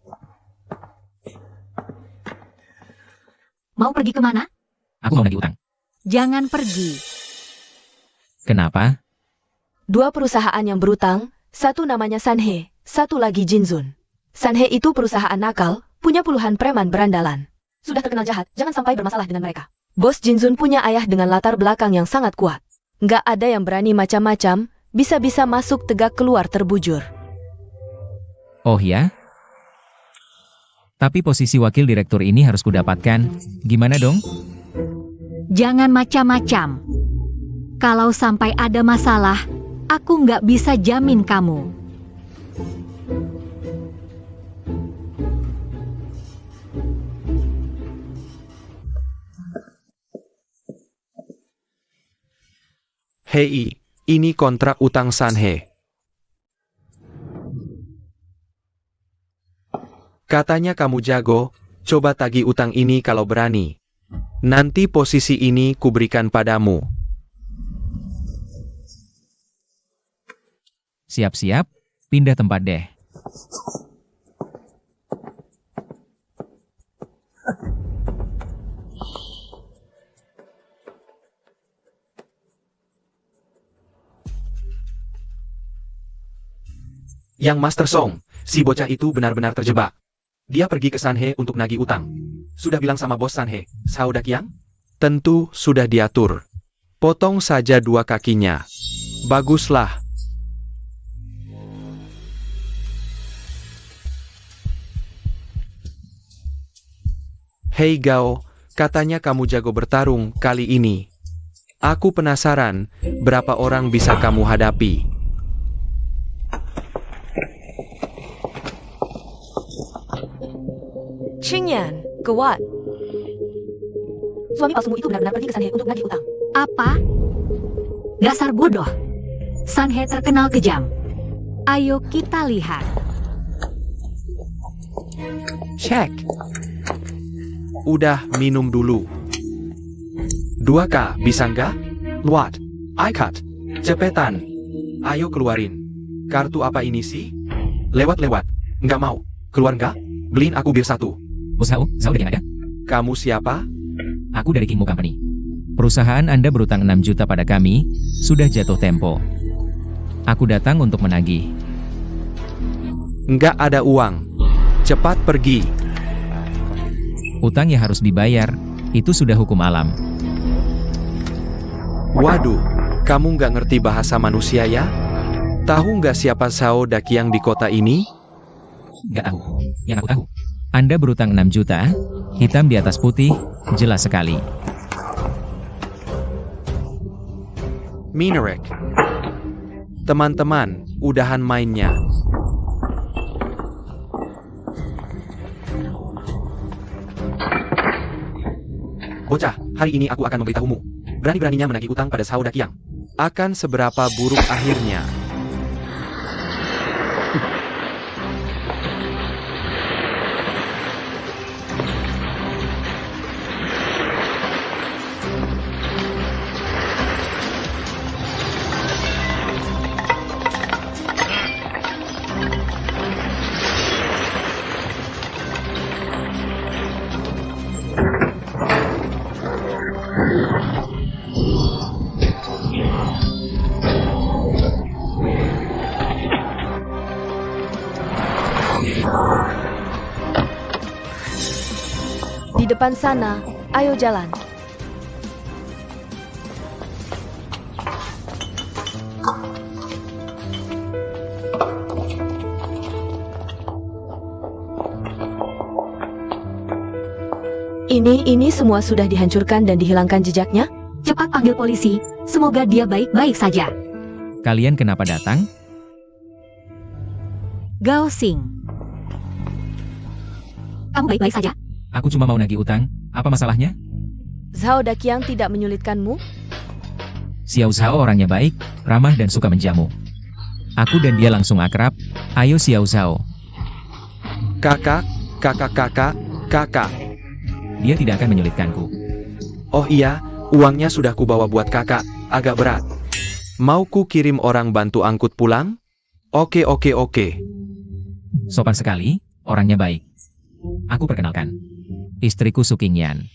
Mau pergi kemana? Aku mau nagih utang. Jangan pergi. Kenapa? Dua perusahaan yang berutang, satu namanya Sanhe, satu lagi Jinzun. Sanhe itu perusahaan nakal, punya puluhan preman berandalan. Sudah terkenal jahat, jangan sampai bermasalah dengan mereka. Bos Jinzun punya ayah dengan latar belakang yang sangat kuat. Nggak ada yang berani macam-macam, bisa-bisa masuk tegak keluar terbujur. Oh ya? Tapi posisi wakil direktur ini harus kudapatkan. Gimana dong? Jangan macam-macam. Kalau sampai ada masalah, aku nggak bisa jamin kamu. Hei, ini kontrak utang Sanhe. Katanya kamu jago, coba tagih utang ini kalau berani. Nanti posisi ini kuberikan padamu. Siap-siap, pindah tempat deh. Yang Master Song, si bocah itu benar-benar terjebak. Dia pergi ke Sanhe untuk nagih utang. Sudah bilang sama bos Sanhe, Sao Dakiang? Tentu sudah diatur. Potong saja dua kakinya. Baguslah. Hei Gao, katanya kamu jago bertarung kali ini. Aku penasaran, berapa orang bisa kamu hadapi? Qingyan, gawat. Suami palsumu itu benar-benar pergi ke Sanhe untuk nagih utang. Apa? Dasar bodoh. Sanhe terkenal kejam. Ayo kita lihat. Cek. Udah minum dulu. 2K, bisa nggak? What? I cut. Cepetan. Ayo keluarin. Kartu apa ini sih? Lewat-lewat. Nggak mau. Keluar nggak? Beliin aku bir 1. Bos Zhao Dakiang ada? Kamu siapa? Aku dari Kingmo Company. Perusahaan Anda berutang 6 juta pada kami, sudah jatuh tempo. Aku datang untuk menagih. Nggak ada uang. Cepat pergi. Utang yang harus dibayar, itu sudah hukum alam. Waduh, kamu nggak ngerti bahasa manusia ya? Tahu nggak siapa Sao Dakiang di kota ini? Nggak tahu. Yang aku tahu, Anda berutang 6 juta, hitam di atas putih, jelas sekali. Minerek. Teman-teman, udahan mainnya. Bocah, hari ini aku akan memberitahumu. Berani-beraninya menagih utang pada Sao Dakiang. Akan seberapa buruk akhirnya. Di depan sana, ayo jalan. Ini semua sudah dihancurkan dan dihilangkan jejaknya? Cepat panggil polisi, semoga dia baik-baik saja. Kalian kenapa datang? Gao Xing. Kamu baik-baik saja? Aku cuma mau nagih utang, apa masalahnya? Zhao Dakiang tidak menyulitkanmu? Xiao Zhao orangnya baik, ramah dan suka menjamu. Aku dan dia langsung akrab, ayo Xiao Zhao. Kakak. Dia tidak akan menyulitkanku. Oh iya, uangnya sudah kubawa buat kakak, agak berat. Mau ku kirim orang bantu angkut pulang? Oke. Sopan sekali, orangnya baik. Aku perkenalkan. Istriku Su Qingyan.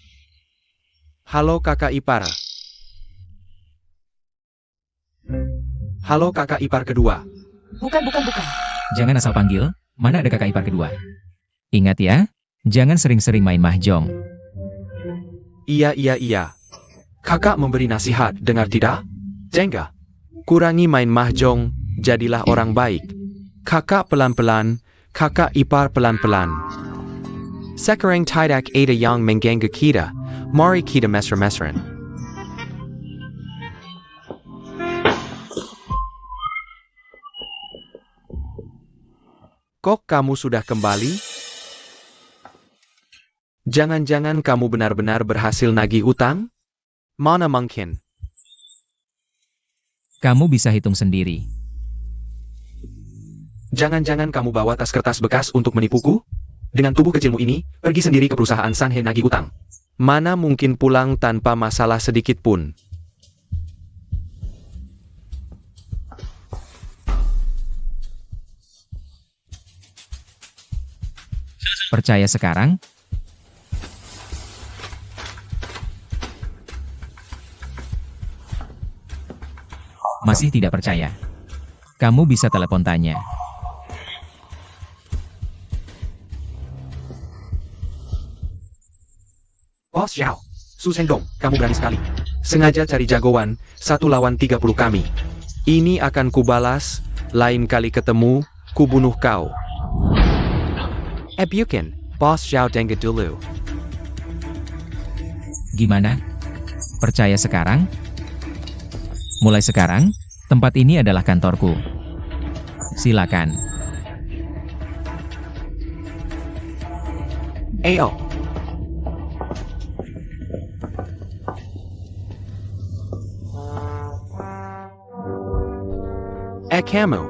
Halo kakak ipar. Halo kakak ipar kedua. Bukan. Jangan asal panggil, mana ada kakak ipar kedua. Ingat ya, jangan sering-sering main mahjong. Iya. Kakak memberi nasihat, dengar tidak? Jengga. Kurangi main mahjong, jadilah orang baik. Kakak pelan-pelan, kakak ipar pelan-pelan. Sekarang tidak ada yang mengganggu kita. Mari kita mesra-mesran. Kok kamu sudah kembali? Jangan-jangan kamu benar-benar berhasil nagih utang? Mana mungkin? Kamu bisa hitung sendiri. Jangan-jangan kamu bawa tas kertas bekas untuk menipuku? Dengan tubuh kecilmu ini, pergi sendiri ke perusahaan Sanhe nagih utang. Mana mungkin pulang tanpa masalah sedikit pun? Percaya sekarang? Masih tidak percaya? Kamu bisa telepon tanya. Bos Xiao, Su Sengdong, kamu berani sekali. Sengaja cari jagoan, 1 lawan 30 kami. Ini akan kubalas, lain kali ketemu, kubunuh kau. Bukan, Bos Xiao dengar dulu. Gimana? Percaya sekarang? Mulai sekarang, tempat ini adalah kantorku. Silakan. Ayo. Kamu.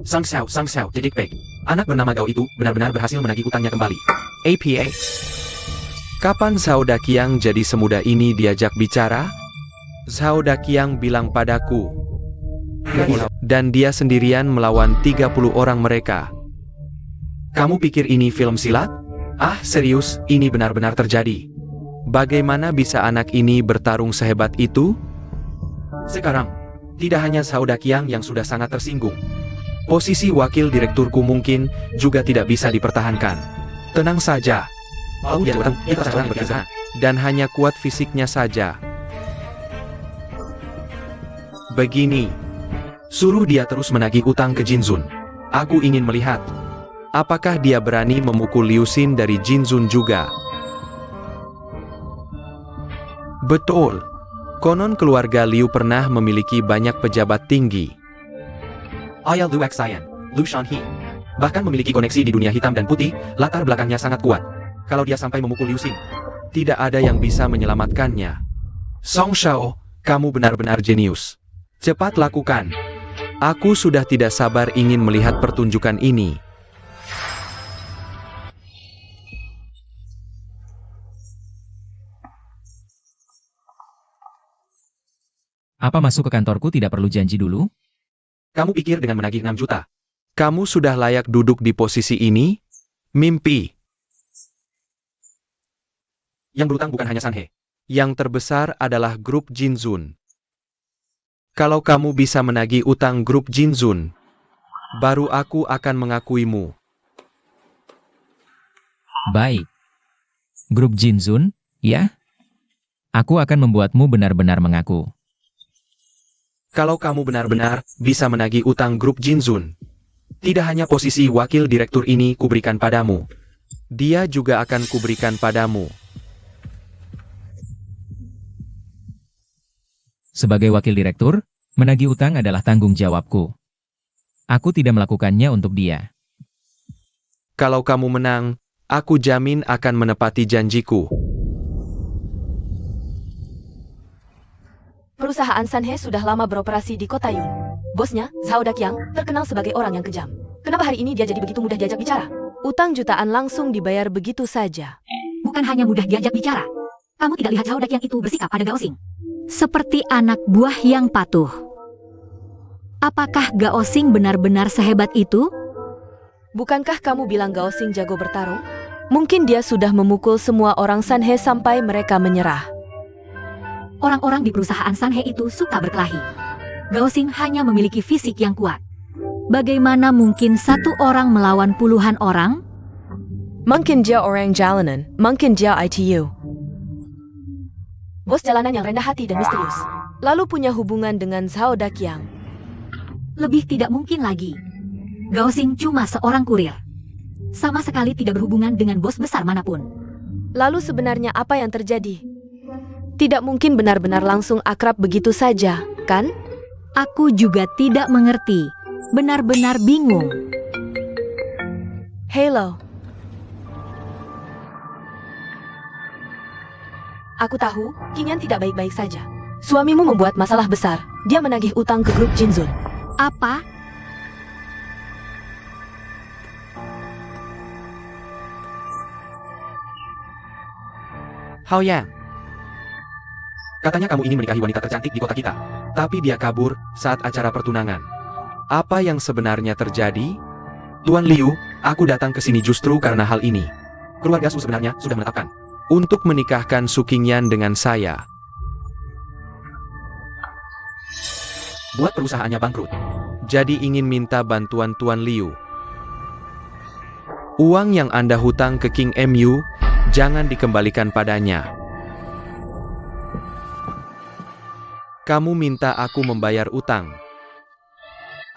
Sang Xiao, titik pek. Anak bernama Gao itu benar-benar berhasil menagih utangnya kembali. APA. Kapan Zhao Daqiang jadi semudah ini diajak bicara? Zhao Daqiang bilang padaku. Dan dia sendirian melawan 30 orang mereka. Kamu pikir ini film silat? Ah, serius, ini benar-benar terjadi. Bagaimana bisa anak ini bertarung sehebat itu? Sekarang, tidak hanya Zhao Daqiang yang sudah sangat tersinggung. Posisi wakil direkturku mungkin juga tidak bisa dipertahankan. Tenang saja. Mau dia datang, kita sekarang bekerja. Dan hanya kuat fisiknya saja. Begini. Suruh dia terus menagih utang ke Jinzun. Aku ingin melihat. Apakah dia berani memukul Liu Xin dari Jinzun juga? Betul. Konon keluarga Liu pernah memiliki banyak pejabat tinggi. Ayah Lu Xian, Lu Shanhe. Bahkan memiliki koneksi di dunia hitam dan putih, latar belakangnya sangat kuat. Kalau dia sampai memukul Liu Xin, tidak ada yang bisa menyelamatkannya. Song Shao, kamu benar-benar jenius. Cepat lakukan. Aku sudah tidak sabar ingin melihat pertunjukan ini. Apa masuk ke kantorku tidak perlu janji dulu? Kamu pikir dengan menagih 6 juta? Kamu sudah layak duduk di posisi ini? Mimpi. Yang berutang bukan hanya Sanhe. Yang terbesar adalah grup Jinzun. Kalau kamu bisa menagih utang grup Jinzun, baru aku akan mengakuimu. Baik. Grup Jinzun, ya? Aku akan membuatmu benar-benar mengaku. Kalau kamu benar-benar bisa menagih utang grup Jinzun, tidak hanya posisi wakil direktur ini kuberikan padamu. Dia juga akan kuberikan padamu. Sebagai wakil direktur, menagih utang adalah tanggung jawabku. Aku tidak melakukannya untuk dia. Kalau kamu menang, aku jamin akan menepati janjiku. Perusahaan Sanhe sudah lama beroperasi di kota Yun. Bosnya, Zhao Daqiang, terkenal sebagai orang yang kejam. Kenapa hari ini dia jadi begitu mudah diajak bicara? Utang jutaan langsung dibayar begitu saja. Bukan hanya mudah diajak bicara. Kamu tidak lihat Zhao Daqiang itu bersikap pada Gao Xing. seperti anak buah yang patuh. Apakah Gao Xing benar-benar sehebat itu? Bukankah kamu bilang Gao Xing jago bertarung? Mungkin dia sudah memukul semua orang Sanhe sampai mereka menyerah. Orang-orang di perusahaan Sanhe itu suka berkelahi. Gao Xing hanya memiliki fisik yang kuat. Bagaimana mungkin satu orang melawan puluhan orang? Mungkin dia orang jalanan, mungkin dia ITU. Bos jalanan yang rendah hati dan misterius. Lalu punya hubungan dengan Zhao Daqiang. Lebih tidak mungkin lagi. Gao Xing cuma seorang kurir. Sama sekali tidak berhubungan dengan bos besar manapun. Lalu sebenarnya apa yang terjadi? Tidak mungkin benar-benar langsung akrab begitu saja, kan? Aku juga tidak mengerti. Benar-benar bingung. Halo. Aku tahu, Qingyan tidak baik-baik saja. Suamimu membuat masalah besar. Dia menagih utang ke grup Jinzun. Apa? Hao Yang, Katanya kamu ingin menikahi wanita tercantik di kota kita. tapi dia kabur saat acara pertunangan. Apa yang sebenarnya terjadi? Tuan Liu, aku datang ke sini justru karena hal ini. Keluarga Su sebenarnya sudah menetapkan. Untuk menikahkan Su Qingyan dengan saya. Buat perusahaannya bangkrut. Jadi ingin minta bantuan Tuan Liu. Uang yang Anda hutang ke King MU, jangan dikembalikan padanya. Kamu minta aku membayar utang.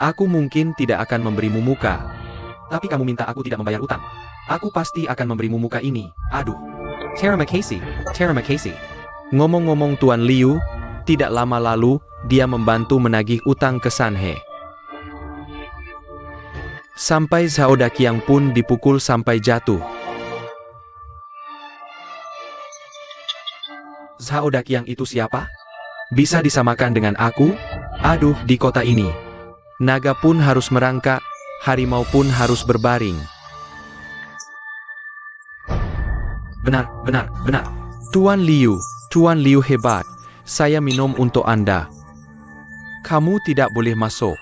Aku mungkin tidak akan memberimu muka. Tapi kamu minta aku tidak membayar utang. Aku pasti akan memberimu muka ini. Aduh. Terima kasih. Ngomong-ngomong Tuan Liu, tidak lama lalu, dia membantu menagih utang ke Sanhe. Sampai Zhao Daqiang pun dipukul sampai jatuh. Zhao Daqiang itu siapa? Bisa disamakan dengan aku? Aduh, di kota ini. Naga pun harus merangkak, harimau pun harus berbaring. Benar. Tuan Liu hebat. Saya minum untuk Anda. Kamu tidak boleh masuk.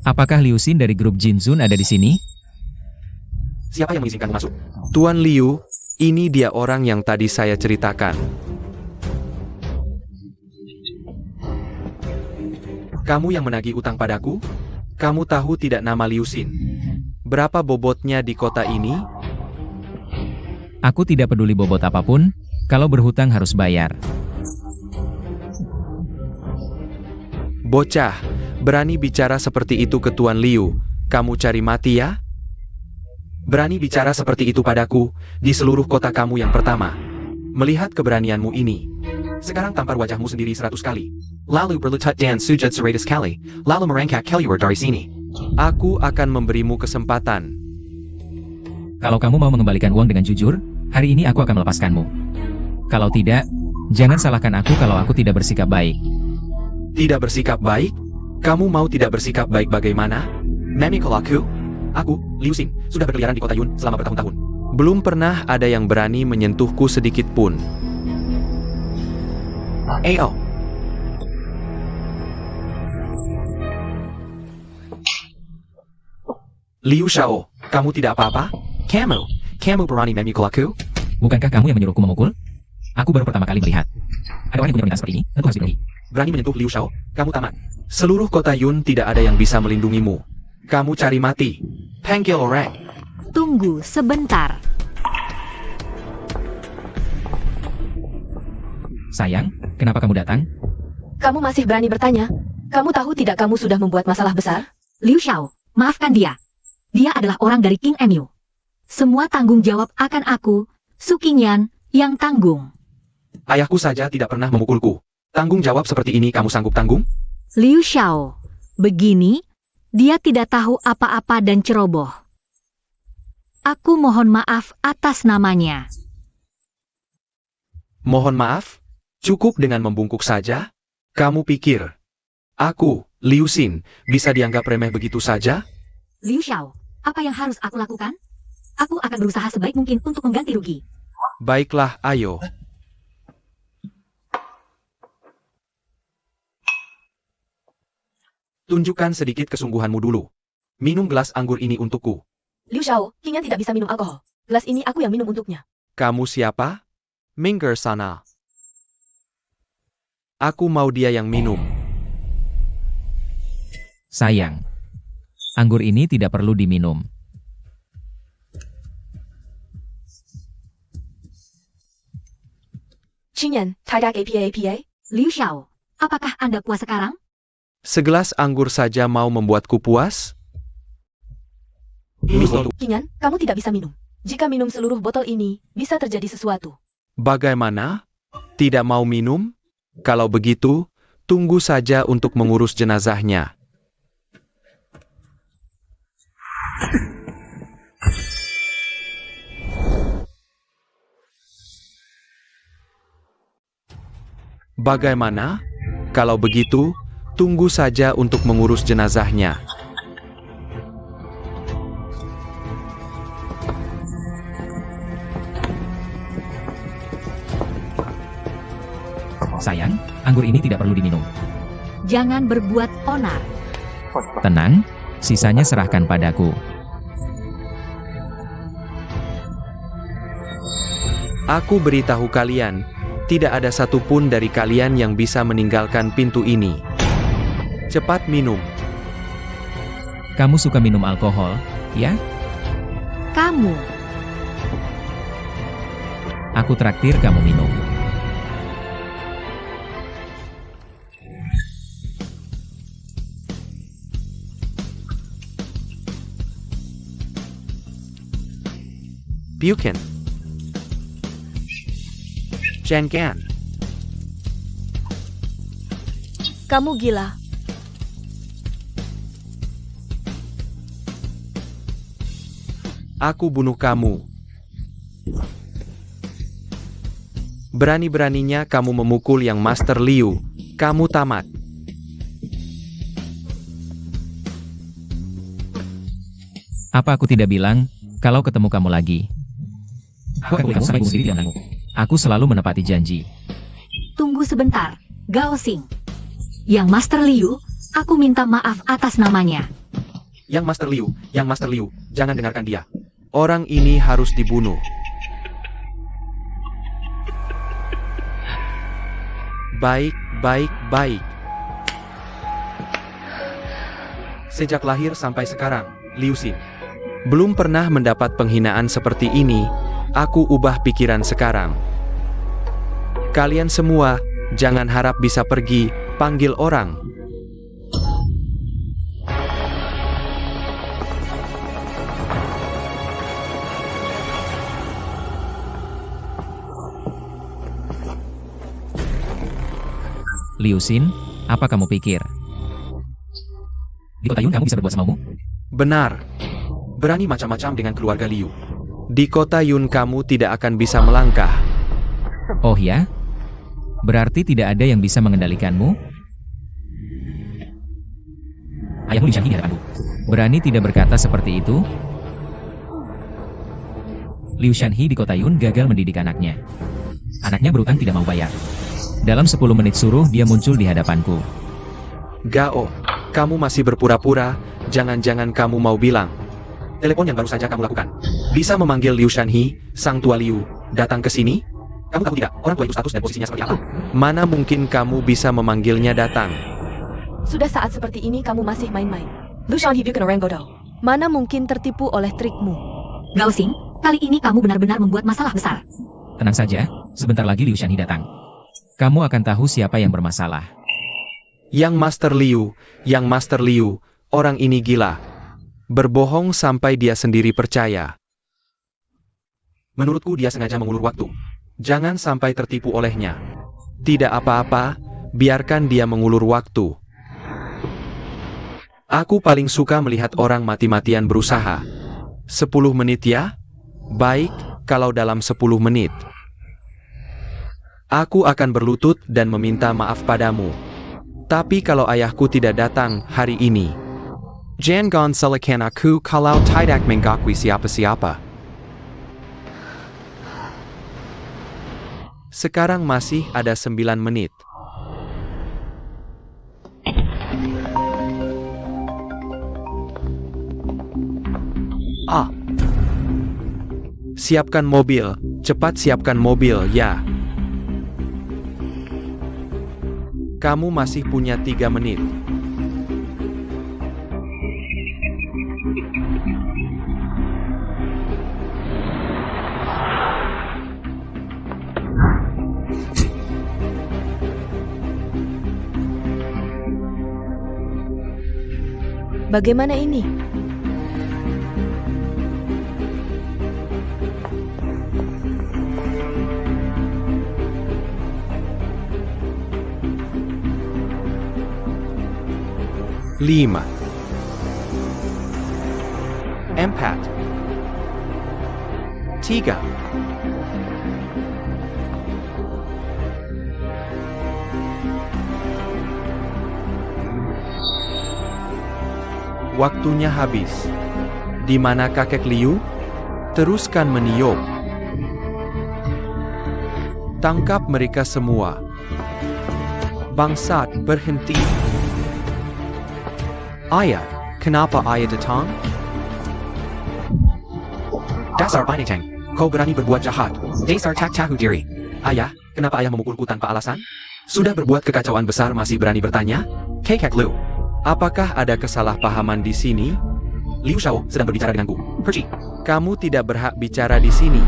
Apakah Liu Xin dari grup Jinzun ada di sini? Siapa yang mengizinkanmu masuk? Tuan Liu, ini dia orang yang tadi saya ceritakan. Kamu yang menagih utang padaku? Kamu tahu tidak nama Liu Xin? Berapa bobotnya di kota ini? Aku tidak peduli bobot apapun, kalau berhutang harus bayar. Bocah, berani bicara seperti itu ke Tuan Liu. Kamu cari mati ya? Berani bicara seperti itu padaku, di seluruh kota kamu yang pertama. Melihat keberanianmu ini. Sekarang tampar wajahmu sendiri 100 kali. Lalu berlutut dan sujud 100 kali. Lalu merangkak keluar dari sini. Aku akan memberimu kesempatan. Kalau kamu mau mengembalikan uang dengan jujur, hari ini aku akan melepaskanmu. Kalau tidak, jangan salahkan aku kalau aku tidak bersikap baik. Tidak bersikap baik? Kamu mau tidak bersikap baik bagaimana? Memikul aku, Liu Xin, sudah berkeliaran di kota Yun selama bertahun-tahun. Belum pernah ada yang berani menyentuhku sedikit pun. Ayo. Liu Xiao, kamu tidak apa-apa? Kamu berani memikul aku? Bukankah kamu yang menyuruhku memukul? Aku baru pertama kali melihat. Ada orang yang punya permintaan seperti ini, tentu harus dipenuhi. Berani menyentuh Liu Xiao, kamu tamat. Seluruh kota Yun tidak ada yang bisa melindungimu. Kamu cari mati. Panggil orang. Tunggu sebentar. Sayang, kenapa kamu datang? Kamu masih berani bertanya? Kamu tahu tidak kamu sudah membuat masalah besar? Liu Xiao, maafkan dia. Dia adalah orang dari King MU. Semua tanggung jawab akan aku, Su Qingyan, yang tanggung. Ayahku saja tidak pernah memukulku. Tanggung jawab seperti ini kamu sanggup tanggung? Liu Xiao, begini, dia tidak tahu apa-apa dan ceroboh. Aku mohon maaf atas namanya. Mohon maaf? Cukup dengan membungkuk saja? Kamu pikir aku, Liu Xin, bisa dianggap remeh begitu saja? Liu Xiao, apa yang harus aku lakukan? Aku akan berusaha sebaik mungkin untuk mengganti rugi. Baiklah, ayo. Tunjukkan sedikit kesungguhanmu dulu. Minum gelas anggur ini untukku. Liu Xiao, Qingyan tidak bisa minum alkohol. Gelas ini aku yang minum untuknya. Kamu siapa? Minggir sana. Aku mau dia yang minum. Sayang. Anggur ini tidak perlu diminum. Qingyan, tidak apa. Liu Xiao, apakah Anda puas sekarang? Segelas anggur saja mau membuatku puas? Ini botol. Qingyan, kamu tidak bisa minum. Jika minum seluruh botol ini, bisa terjadi sesuatu. Bagaimana? Tidak mau minum? Kalau begitu, tunggu saja untuk mengurus jenazahnya. Bagaimana? Kalau begitu, tunggu saja untuk mengurus jenazahnya. Sayang, anggur ini tidak perlu diminum. Jangan berbuat onar. Tenang, sisanya serahkan padaku. Aku beritahu kalian, tidak ada satupun dari kalian yang bisa meninggalkan pintu ini. Cepat minum. Kamu suka minum alkohol, ya? Kamu, Aku traktir kamu minum. Buchan. Jangan. Kamu gila. Aku bunuh kamu. Berani-beraninya kamu memukul yang Master Liu. Kamu tamat. Apa aku tidak bilang, kalau ketemu kamu lagi? Aku akan kamu sampai bunuh diri di tanganku. Aku selalu menepati janji. tunggu sebentar. Gao Xing. Yang Master Liu, aku minta maaf atas namanya. Yang Master Liu, jangan dengarkan dia. Orang ini harus dibunuh. Baik. Sejak lahir sampai sekarang, Liu Xin. Belum pernah mendapat penghinaan seperti ini. Aku ubah pikiran sekarang. Kalian semua, jangan harap bisa pergi, panggil orang. Liu Xin, apa kamu pikir? Di kota Yun kamu bisa berbuat semaumu? Benar, Berani macam-macam dengan keluarga Liu. di kota Yun kamu tidak akan bisa melangkah. Oh ya? Berarti tidak ada yang bisa mengendalikanmu? Ayahmu Liu Shanhi di hadapanku. Berani tidak berkata seperti itu? Liu Shanhi di kota Yun gagal mendidik anaknya. Anaknya berutang tidak mau bayar. Dalam 10 menit suruh dia muncul di hadapanku. Gao, kamu masih berpura-pura, jangan-jangan kamu mau bilang. Telepon yang baru saja kamu lakukan. Bisa memanggil Liu Shanhi, sang tua Liu, datang ke sini? Kamu tahu tidak, orang tua itu status dan posisinya seperti apa? Mana mungkin kamu bisa memanggilnya datang? Sudah saat seperti ini kamu masih main-main. Lu Shanhi Buchan orang bodoh. Mana mungkin tertipu oleh trikmu? Gao Xing, kali ini kamu benar-benar membuat masalah besar. Tenang saja, sebentar lagi Liu Shanhi datang. Kamu akan tahu siapa yang bermasalah. Yang Master Liu, orang ini gila. Berbohong sampai dia sendiri percaya. Menurutku dia sengaja mengulur waktu. Jangan sampai tertipu olehnya. Tidak apa-apa, biarkan dia mengulur waktu. Aku paling suka melihat orang mati-matian berusaha. 10 menit ya? Baik, kalau dalam 10 menit. Aku akan berlutut dan meminta maaf padamu. Tapi kalau ayahku tidak datang hari ini, jangan salahkan aku kalau tidak mengakui siapa-siapa. Sekarang masih ada 9 menit. Siapkan mobil, cepat siapkan mobil, ya. Kamu masih punya 3 menit. Bagaimana ini? Lima. 4. 3. Waktunya habis. Di mana kakek Liu? Teruskan meniup. Tangkap mereka semua. Bangsat, berhenti. Ayah, kenapa ayah datang? Dasar Binatang, kau berani berbuat jahat. Dasar tak tahu diri. Ayah, kenapa ayah memukulku tanpa alasan? Sudah berbuat kekacauan besar masih berani bertanya? Kakek Liu. Apakah ada kesalahpahaman di sini? Liu Xiao sedang berbicara denganku. Pergi. Kamu tidak berhak bicara di sini.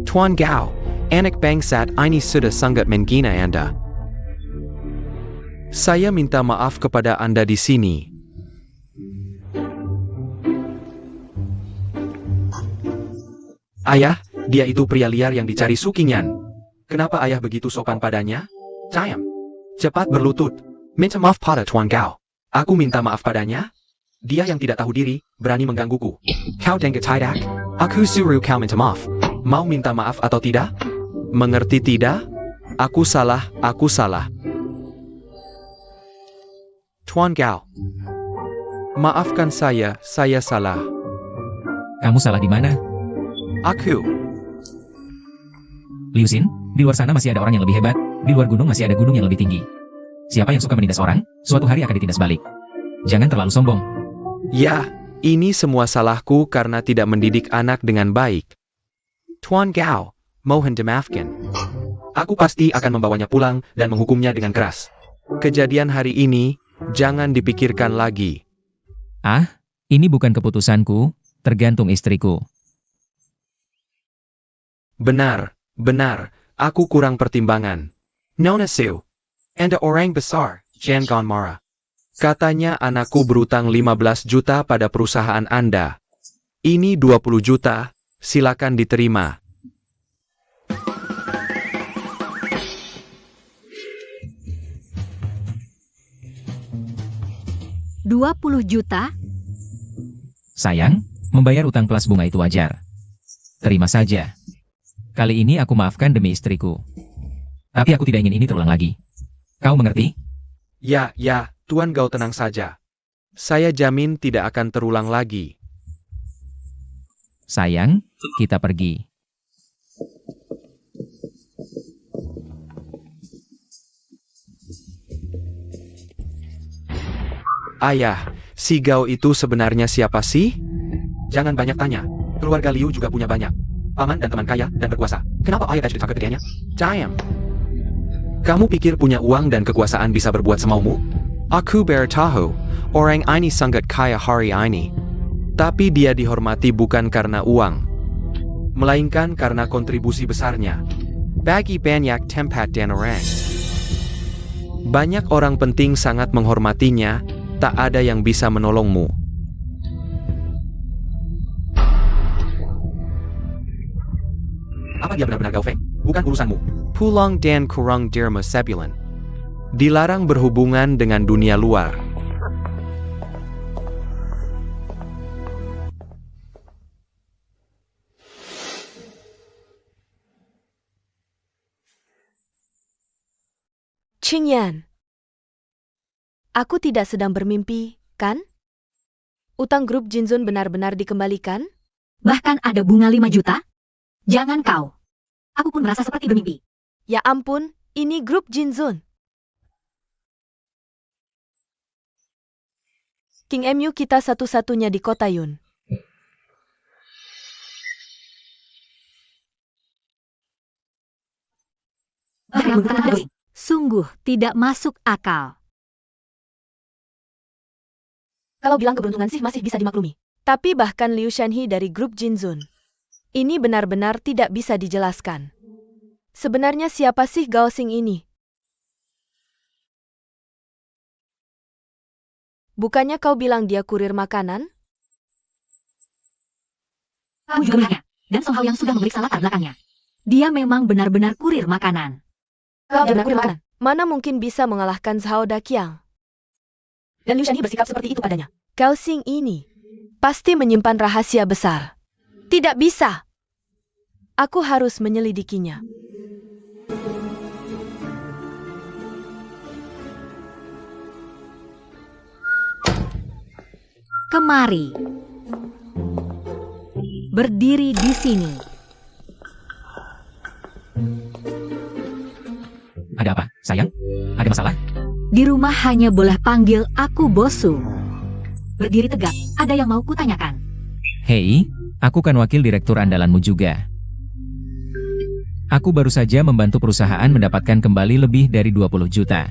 Tuan Gao, anak bangsat ini sudah sangat menghina Anda. Saya minta maaf kepada Anda di sini. Ayah, dia itu pria liar yang dicari Su Qingyan. Kenapa ayah begitu sopan padanya? Cayam. Cepat berlutut. Minta maaf pada Tuan Gao. Aku minta maaf padanya. Dia yang tidak tahu diri, berani menggangguku. Kau dengar tidak? Aku suruh kau minta maaf. Mau minta maaf atau tidak? Mengerti tidak? Aku salah, aku salah. Tuan Gao. Maafkan saya salah. Kamu salah di mana? Aku. Liu Xin, di luar sana masih ada orang yang lebih hebat. Di luar gunung masih ada gunung yang lebih tinggi. Siapa yang suka menindas orang, suatu hari akan ditindas balik. Jangan terlalu sombong. Ya, ini semua salahku karena tidak mendidik anak dengan baik. Tuan Gao, mohon dimaafkan. Aku pasti akan membawanya pulang dan menghukumnya dengan keras. Kejadian hari ini, jangan dipikirkan lagi. Ah, ini bukan keputusanku, tergantung istriku. Benar, aku kurang pertimbangan. Nona Su, Anda orang besar, jangan marah. Katanya anakku berutang 15 juta pada perusahaan Anda. Ini 20 juta, silakan diterima. $20 juta? Sayang, membayar utang kelas bunga itu wajar. Terima saja. Kali ini aku maafkan demi istriku. Tapi aku tidak ingin ini terulang lagi. Kau mengerti? Ya, Tuan Gao tenang saja. Saya jamin tidak akan terulang lagi. Sayang, kita pergi. Ayah, si Gao itu sebenarnya siapa sih? Jangan banyak tanya. Keluarga Liu juga punya banyak paman dan teman kaya dan berkuasa. Kenapa ayah tidak ditangkap ketiganya? Cayam. Kamu pikir punya uang dan kekuasaan bisa berbuat semaumu? Aku bertahu, orang ini sangat kaya hari ini. Tapi dia dihormati bukan karena uang, melainkan karena kontribusi besarnya. Bagi banyak tempat dan orang. Banyak orang penting sangat menghormatinya, tak ada yang bisa menolongmu. Apa dia benar-benar Gao Feng? Bukan urusanmu. Pulang dan kurang derma sebulan. Dilarang berhubungan dengan dunia luar. Qingyan. Aku tidak sedang bermimpi, kan? Utang grup Jinzun benar-benar dikembalikan? Bahkan ada bunga 5 juta? Jangan kau. Aku pun merasa seperti bermimpi. Ya ampun, ini grup Jinzun. King MU kita satu-satunya di kota Yun. Sungguh tidak masuk akal. Kalau bilang keberuntungan sih masih bisa dimaklumi. Tapi bahkan Liu Shanhe dari grup Jinzun. Ini benar-benar tidak bisa dijelaskan. Sebenarnya siapa sih Gao Xing ini? Bukannya kau bilang dia kurir makanan? Kamu juga melihatnya. Dan Song Hao yang sudah memeriksa latar belakangnya. Dia memang benar-benar kurir makanan. Kalau dia benar kurir makanan. Mana mungkin bisa mengalahkan Zhao Daqiang? Dan Liu Shanhe bersikap seperti itu padanya. Gao Xing ini pasti menyimpan rahasia besar. Tidak bisa. Aku harus menyelidikinya. Kemari. Berdiri di sini. Ada apa, sayang? Ada masalah? Di rumah hanya boleh panggil aku Bosu. Berdiri tegak, ada yang mau kutanyakan. Hei, aku kan wakil direktur andalanmu juga. Aku baru saja membantu perusahaan mendapatkan kembali lebih dari 20 juta.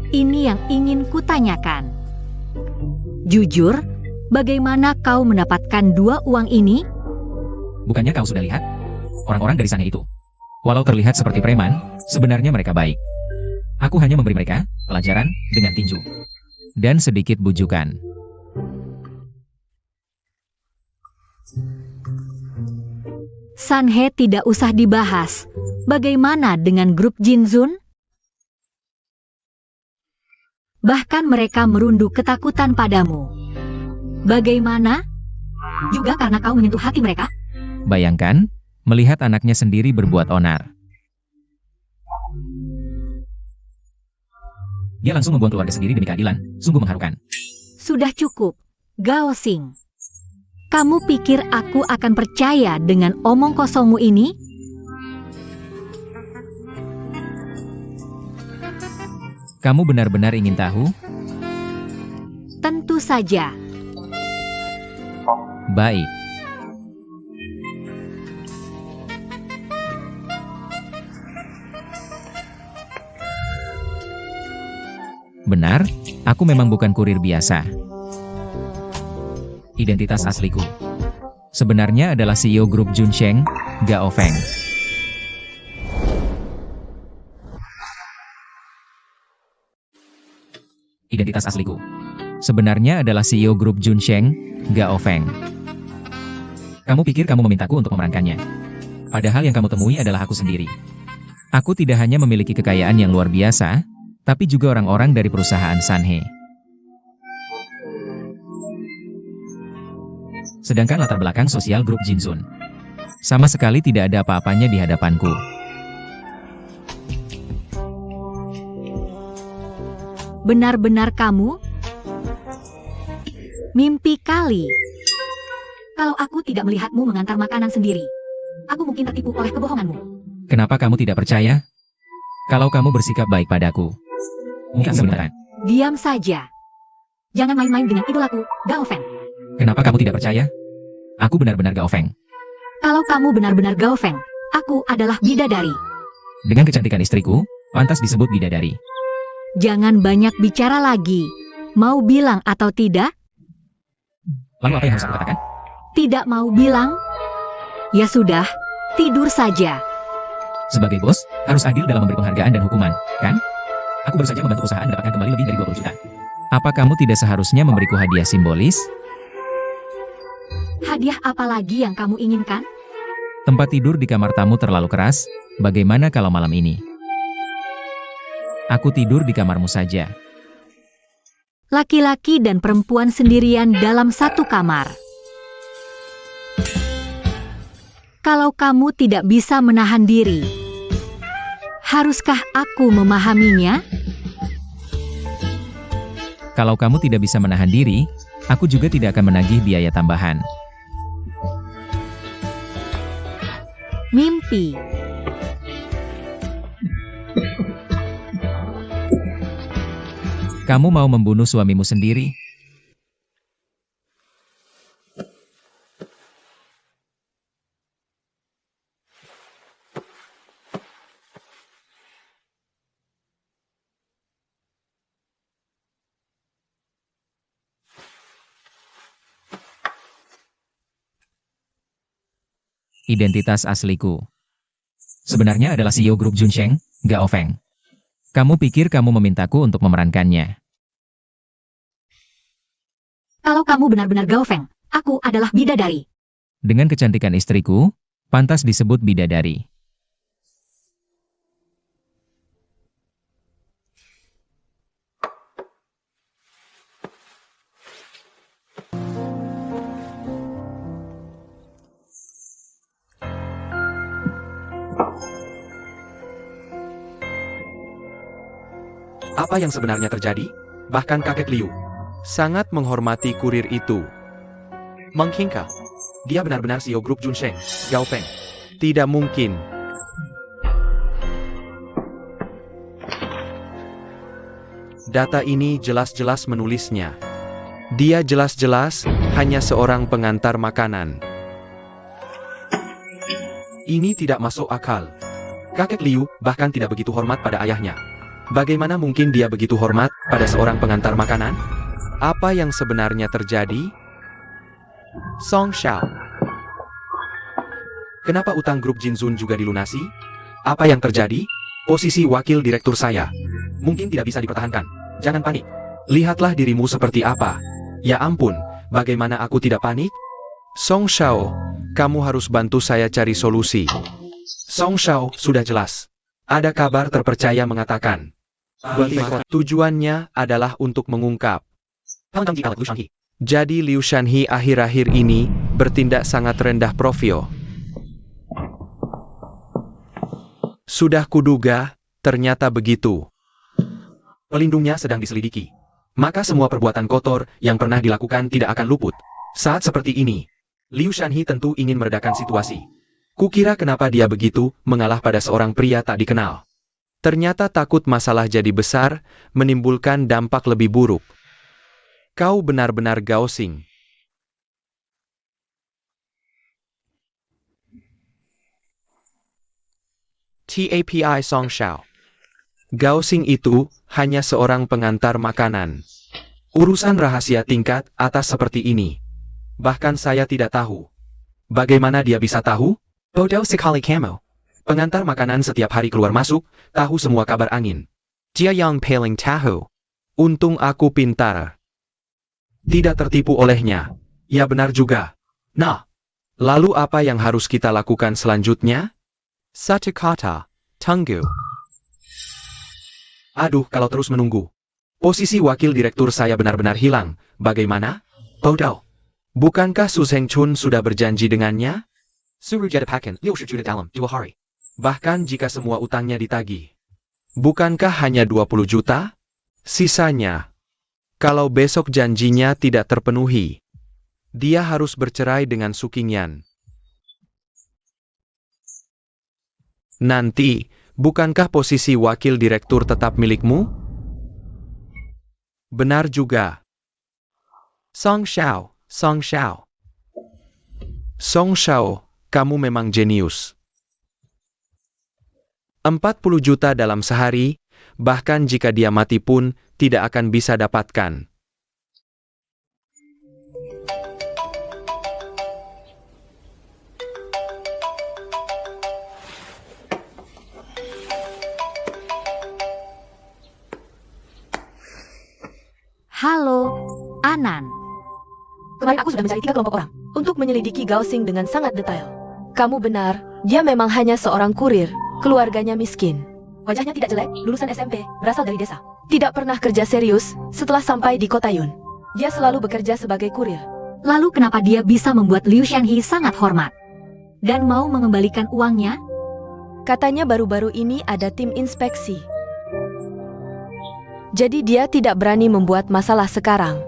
Ini yang ingin kutanyakan. Jujur, bagaimana kau mendapatkan dua uang ini? Bukannya kau sudah lihat? Orang-orang dari sana itu. Walau terlihat seperti preman, sebenarnya mereka baik. Aku hanya memberi mereka pelajaran dengan tinju. Dan sedikit bujukan. Sanhe tidak usah dibahas. Bagaimana dengan grup Jinzun? Bahkan mereka merunduk ketakutan padamu. Bagaimana? Juga karena kau menyentuh hati mereka? Bayangkan, melihat anaknya sendiri berbuat onar. Dia langsung membuang keluarga sendiri demi keadilan. Sungguh mengharukan. Sudah cukup, Gao Xing. Kamu pikir aku akan percaya dengan omong kosongmu ini? Kamu benar-benar ingin tahu? Tentu saja. Baik. Benar, aku memang bukan kurir biasa. Identitas asliku sebenarnya adalah CEO grup Junsheng, Gao Feng. Identitas asliku sebenarnya adalah CEO grup Junsheng, Gao Feng. Kamu pikir kamu memintaku untuk memerankannya? Padahal yang kamu temui adalah aku sendiri. Aku tidak hanya memiliki kekayaan yang luar biasa, tapi juga orang-orang dari perusahaan Sanhe. Sedangkan latar belakang sosial grup Jinzun sama sekali tidak ada apa-apanya di hadapanku. Benar-benar kamu? Mimpi kali. Kalau aku tidak melihatmu mengantar makanan sendiri, aku mungkin tertipu oleh kebohonganmu. Kenapa kamu tidak percaya? Kalau kamu bersikap baik padaku, mungkin sebenarnya. Diam saja. Jangan main-main dengan idolaku, Gao Feng. Kenapa kamu tidak percaya? Aku benar-benar Gao Feng. Kalau kamu benar-benar Gao Feng, aku adalah bidadari. Dengan kecantikan istriku, pantas disebut bidadari. Jangan banyak bicara lagi. Mau bilang atau tidak? Lalu apa yang harus aku katakan? Tidak mau bilang? Ya sudah, tidur saja. Sebagai bos, harus adil dalam memberi penghargaan dan hukuman, kan? Aku baru saja membantu perusahaan mendapatkan kembali lebih dari 20 juta. Apa kamu tidak seharusnya memberiku hadiah simbolis? Hadiah apa lagi yang kamu inginkan? Tempat tidur di kamar tamu terlalu keras, bagaimana kalau malam ini? Aku tidur di kamarmu saja. Laki-laki dan perempuan sendirian dalam satu kamar. Kalau kamu tidak bisa menahan diri, haruskah aku memahaminya? Kalau kamu tidak bisa menahan diri, aku juga tidak akan menagih biaya tambahan. Mimpi. Kamu mau membunuh suamimu sendiri? Identitas asliku sebenarnya adalah CEO grup Junsheng, Gao Feng. Kamu pikir kamu memintaku untuk memerankannya? Kalau kamu benar-benar Gao Feng, aku adalah bidadari. Dengan kecantikan istriku, pantas disebut bidadari. Apa yang sebenarnya terjadi? Bahkan kakek Liu sangat menghormati kurir itu. menghingga. Dia benar-benar CEO grup Junsheng, Gao Feng. Tidak mungkin. Data ini jelas-jelas menulisnya. Dia jelas-jelas hanya seorang pengantar makanan. Ini tidak masuk akal. Kakek Liu bahkan tidak begitu hormat pada ayahnya. Bagaimana mungkin dia begitu hormat pada seorang pengantar makanan? Apa yang sebenarnya terjadi? Song Shao. Kenapa utang grup Jinzun juga dilunasi? Apa yang terjadi? Posisi wakil direktur saya mungkin tidak bisa dipertahankan. Jangan panik. Lihatlah dirimu seperti apa. Ya ampun, bagaimana aku tidak panik? Song Shao, kamu harus bantu saya cari solusi. Song Shao, sudah jelas. Ada kabar terpercaya mengatakan. Tujuannya adalah untuk mengungkap. Hang Liu Shanhi. Jadi Liu Shanhi akhir-akhir ini bertindak sangat rendah profil. Sudah kuduga, ternyata begitu. Pelindungnya sedang diselidiki. Maka semua perbuatan kotor yang pernah dilakukan tidak akan luput. Saat seperti ini, Liu Shanhi tentu ingin meredakan situasi. Kukira kenapa dia begitu mengalah pada seorang pria tak dikenal. Ternyata takut masalah jadi besar, menimbulkan dampak lebih buruk. Kau benar-benar Gao Xing. TAPI Song Shao. Gao Xing itu hanya seorang pengantar makanan. Urusan rahasia tingkat atas seperti ini. Bahkan saya tidak tahu. Bagaimana dia bisa tahu? Bodoh sekali kamu. Pengantar makanan setiap hari keluar masuk, tahu semua kabar angin. Dia yang paling tahu. Untung aku pintar. Tidak tertipu olehnya. Ya benar juga. Nah, lalu apa yang harus kita lakukan selanjutnya? Satu kata, tunggu. Aduh, kalau terus menunggu. Posisi wakil direktur saya benar-benar hilang. Bagaimana? Bodoh. Bukankah Su Zheng Chun sudah berjanji dengannya? Suruh jadapakan 60 juta dalam 2 hari. Bahkan jika semua utangnya ditagih. Bukankah hanya 20 juta? Sisanya. Kalau besok janjinya tidak terpenuhi, dia harus bercerai dengan Su Qingyan. Nanti, bukankah posisi wakil direktur tetap milikmu? Benar juga. Song Shao, Song Shao. Song Shao, kamu memang jenius. 40 juta dalam sehari, bahkan jika dia mati pun, tidak akan bisa dapatkan. Halo, Anan. Kemarin aku sudah mencari 3 kelompok orang untuk menyelidiki Gao Xing dengan sangat detail. Kamu benar, dia memang hanya seorang kurir, keluarganya miskin. Wajahnya tidak jelek, lulusan SMP, berasal dari desa. Tidak pernah kerja serius setelah sampai di kota Yun. Dia selalu bekerja sebagai kurir. Lalu kenapa dia bisa membuat Liu Shanhi sangat hormat? Dan mau mengembalikan uangnya? Katanya baru-baru ini ada tim inspeksi. Jadi dia tidak berani membuat masalah sekarang.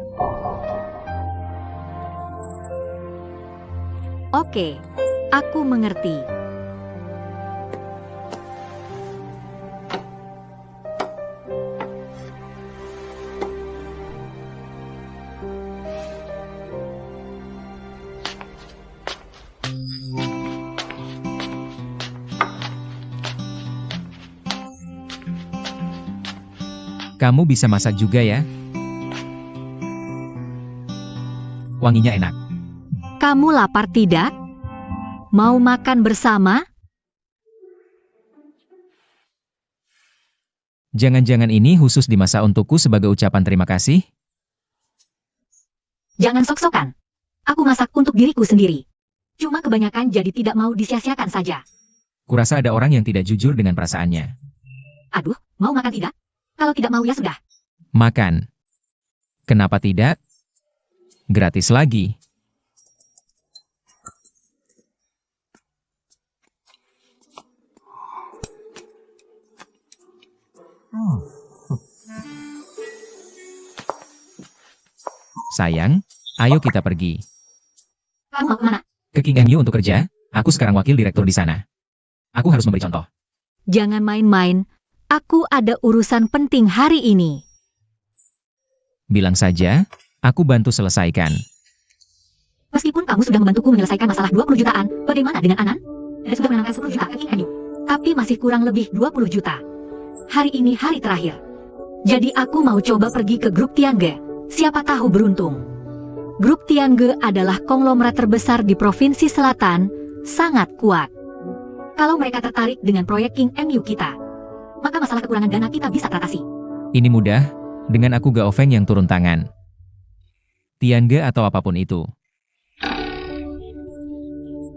Oke, aku mengerti. Kamu bisa masak juga ya? Wanginya enak. Kamu lapar tidak? Mau makan bersama? Jangan-jangan ini khusus dimasak untukku sebagai ucapan terima kasih? Jangan sok-sokan. Aku masak untuk diriku sendiri. Cuma kebanyakan jadi tidak mau disia-siakan saja. Kurasa ada orang yang tidak jujur dengan perasaannya. Aduh, mau makan tidak? Kalau tidak mau ya sudah. Makan. Kenapa tidak? Gratis lagi. Sayang, ayo kita pergi. Kamu mau kemana? Ke King MU untuk kerja, aku sekarang wakil direktur di sana. Aku harus memberi contoh. Jangan main-main. Aku ada urusan penting hari ini. Bilang saja, aku bantu selesaikan. Meskipun kamu sudah membantuku menyelesaikan masalah 20 jutaan, bagaimana dengan Anan? Dan sudah menanamkan 10 juta ke King MU. Tapi masih kurang lebih 20 juta. Hari ini hari terakhir. Jadi aku mau coba pergi ke grup Tiange. Siapa tahu beruntung. Grup Tiange adalah konglomerat terbesar di Provinsi Selatan, sangat kuat. Kalau mereka tertarik dengan proyek King MU kita, maka masalah kekurangan dana kita bisa teratasi. Ini mudah, dengan aku Gao Feng yang turun tangan. Tiange atau apapun itu.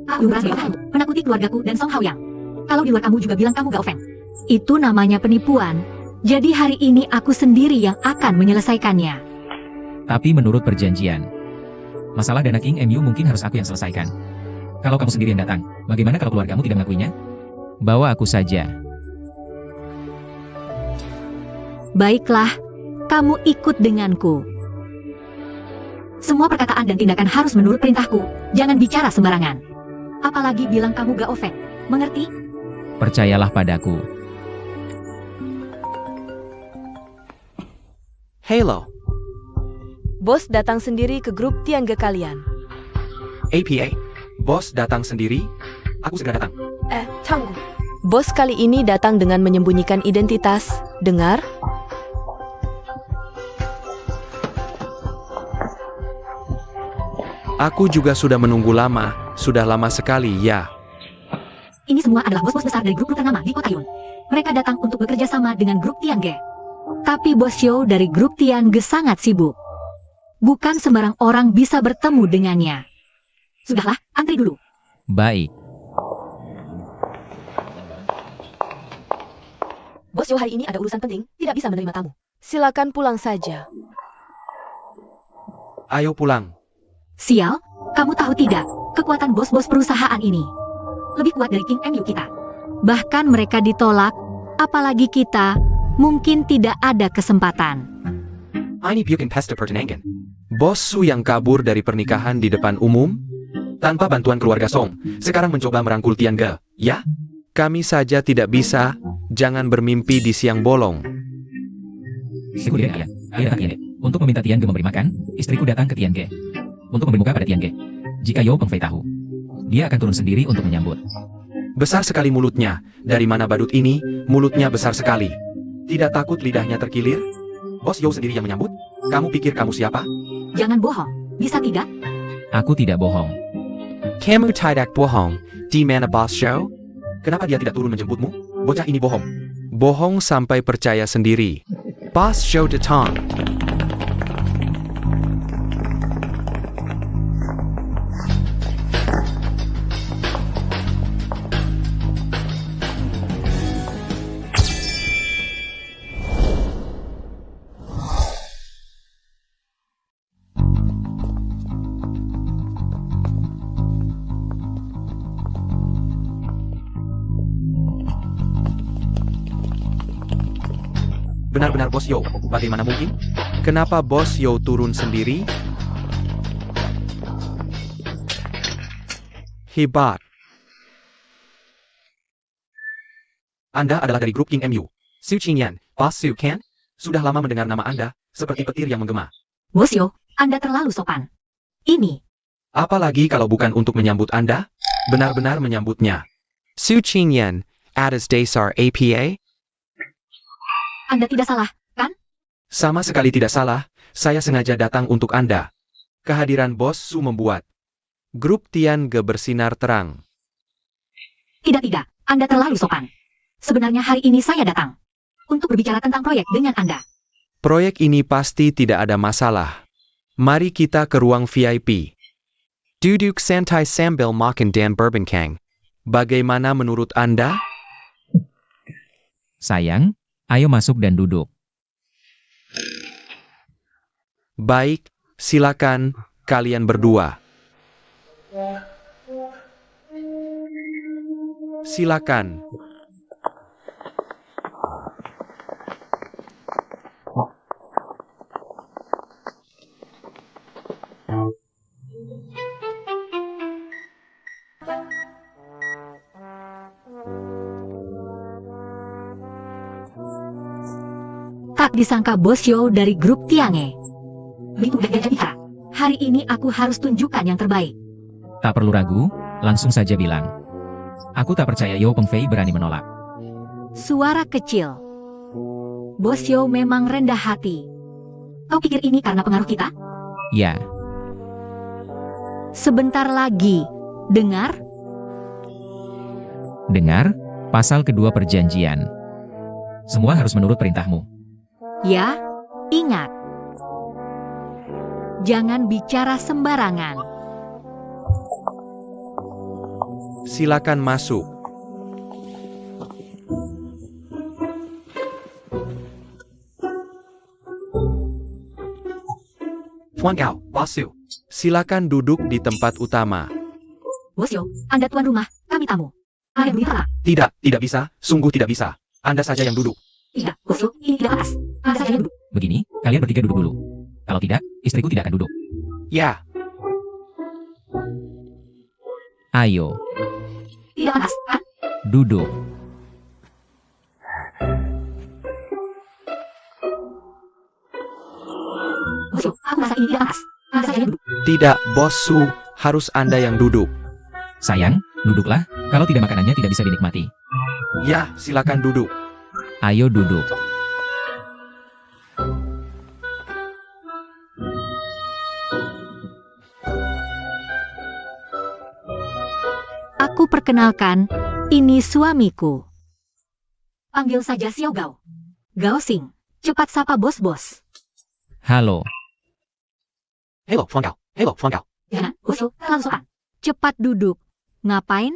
Aku berhasil menakuti keluargaku dan Song Haoyang. Kalau di luar kamu juga bilang kamu Gao Feng. Itu namanya penipuan. Jadi hari ini aku sendiri yang akan menyelesaikannya. Tapi menurut perjanjian, masalah dana King MU mungkin harus aku yang selesaikan. Kalau kamu sendiri yang datang, bagaimana kalau keluargamu tidak mengakuinya? Bawa aku saja. Baiklah, kamu ikut denganku. Semua perkataan dan tindakan harus menurut perintahku. Jangan bicara sembarangan. Apalagi bilang kamu Gao Feng. Mengerti? Percayalah padaku. Halo, Bos datang sendiri ke grup Tiange kalian. APA. Bos datang sendiri? Aku segera datang. Tunggu. Bos kali ini datang dengan menyembunyikan identitas. Dengar? Aku juga sudah menunggu lama, sudah lama sekali ya. Ini semua adalah bos-bos besar dari grup ternama di Kota Yun. Mereka datang untuk bekerja sama dengan grup Tiange. Tapi bos Xiao dari grup Tiange sangat sibuk. Bukan sembarang orang bisa bertemu dengannya. Sudahlah, antri dulu. Baik. Bos Yo hari ini ada urusan penting, tidak bisa menerima tamu. Silakan pulang saja. Ayo pulang. Sial, kamu tahu tidak, kekuatan bos-bos perusahaan ini lebih kuat dari King MU kita. Bahkan mereka ditolak, apalagi kita, mungkin tidak ada kesempatan. Ini bukan pesta pertunangan. Bos Su yang kabur dari pernikahan di depan umum, tanpa bantuan keluarga Song, sekarang mencoba merangkul Tiange, ya? Kami saja tidak bisa, jangan bermimpi di siang bolong. Istriku dia datang Tiange. Untuk meminta Tiange memberi makan, istriku datang ke Tiange. Untuk memberi muka pada Tiange. Jika Yo Pengfei tahu, dia akan turun sendiri untuk menyambut. Besar sekali mulutnya. Dari mana badut ini? Mulutnya besar sekali. Tidak takut lidahnya terkilir? Bos Yo sendiri yang menyambut? Kamu pikir kamu siapa? Jangan bohong, bisa tidak? Aku tidak bohong. Kamu tidak bohong. Di mana Bos Yo? Kenapa dia tidak turun menjemputmu? Bocah ini bohong. Bohong sampai percaya sendiri. Bos Yo datang. Benar-benar Bos Yo, bagaimana mungkin? Kenapa Bos Yo turun sendiri? Hebat. Anda adalah dari grup King MU. Su Qingyan, Bos Su kan? Sudah lama mendengar nama Anda, seperti petir yang menggema. Bos Yo, Anda terlalu sopan. Ini, Apalagi kalau bukan untuk menyambut Anda? Benar-benar menyambutnya. Su Qingyan, atas dasar APA? Anda tidak salah, kan? Sama sekali tidak salah, saya sengaja datang untuk Anda. Kehadiran Bos Su membuat grup Tian Ge bersinar terang. Tidak, Anda terlalu sopan. Sebenarnya hari ini saya datang untuk berbicara tentang proyek dengan Anda. Proyek ini pasti tidak ada masalah. Mari kita ke ruang VIP. Duduk santai sambil makan dan bourbon Kang. Bagaimana menurut Anda? Sayang, ayo masuk dan duduk. Baik, silakan, kalian berdua. Silakan. Tak disangka Bos Yo dari grup Tiange. Begitu gagah bicara. Hari ini aku harus tunjukkan yang terbaik. Tak perlu ragu, langsung saja bilang. Aku tak percaya Yo Pengfei berani menolak. Suara kecil. Bos Yo memang rendah hati. Kau pikir ini karena pengaruh kita? Ya, Sebentar lagi. Dengar? dengar, pasal kedua perjanjian. Semua harus menurut perintahmu. Ya, ingat. Jangan bicara sembarangan. Silakan masuk. Tuan Gao, Bos Su. Silakan duduk di tempat utama. Bos Yo, Anda tuan rumah, kami tamu. Ada berita? Tidak bisa, sungguh tidak bisa. Anda saja yang duduk. Tidak, Bos Yo, ini tidak pantas. Anda saja yang duduk. Begini, kalian bertiga duduk dulu. Kalau tidak, istriku tidak akan duduk. Ya, Ayo, Tidak pantas. duduk. Bos Yo, aku rasa ini tidak pantas. Anda saja yang duduk. tidak, Bos Su, harus Anda yang duduk. Sayang, duduklah. Kalau tidak makanannya tidak bisa dinikmati. Ya, silakan duduk. Ayo duduk. Aku perkenalkan, ini suamiku. Panggil saja Xiao Gao. Gao Xing, cepat sapa bos-bos. Halo, Hello, Tuan Gao. Hello, Tuan Gao. Jangan, Bos Yo, terlalu sopan. Cepat duduk. Ngapain?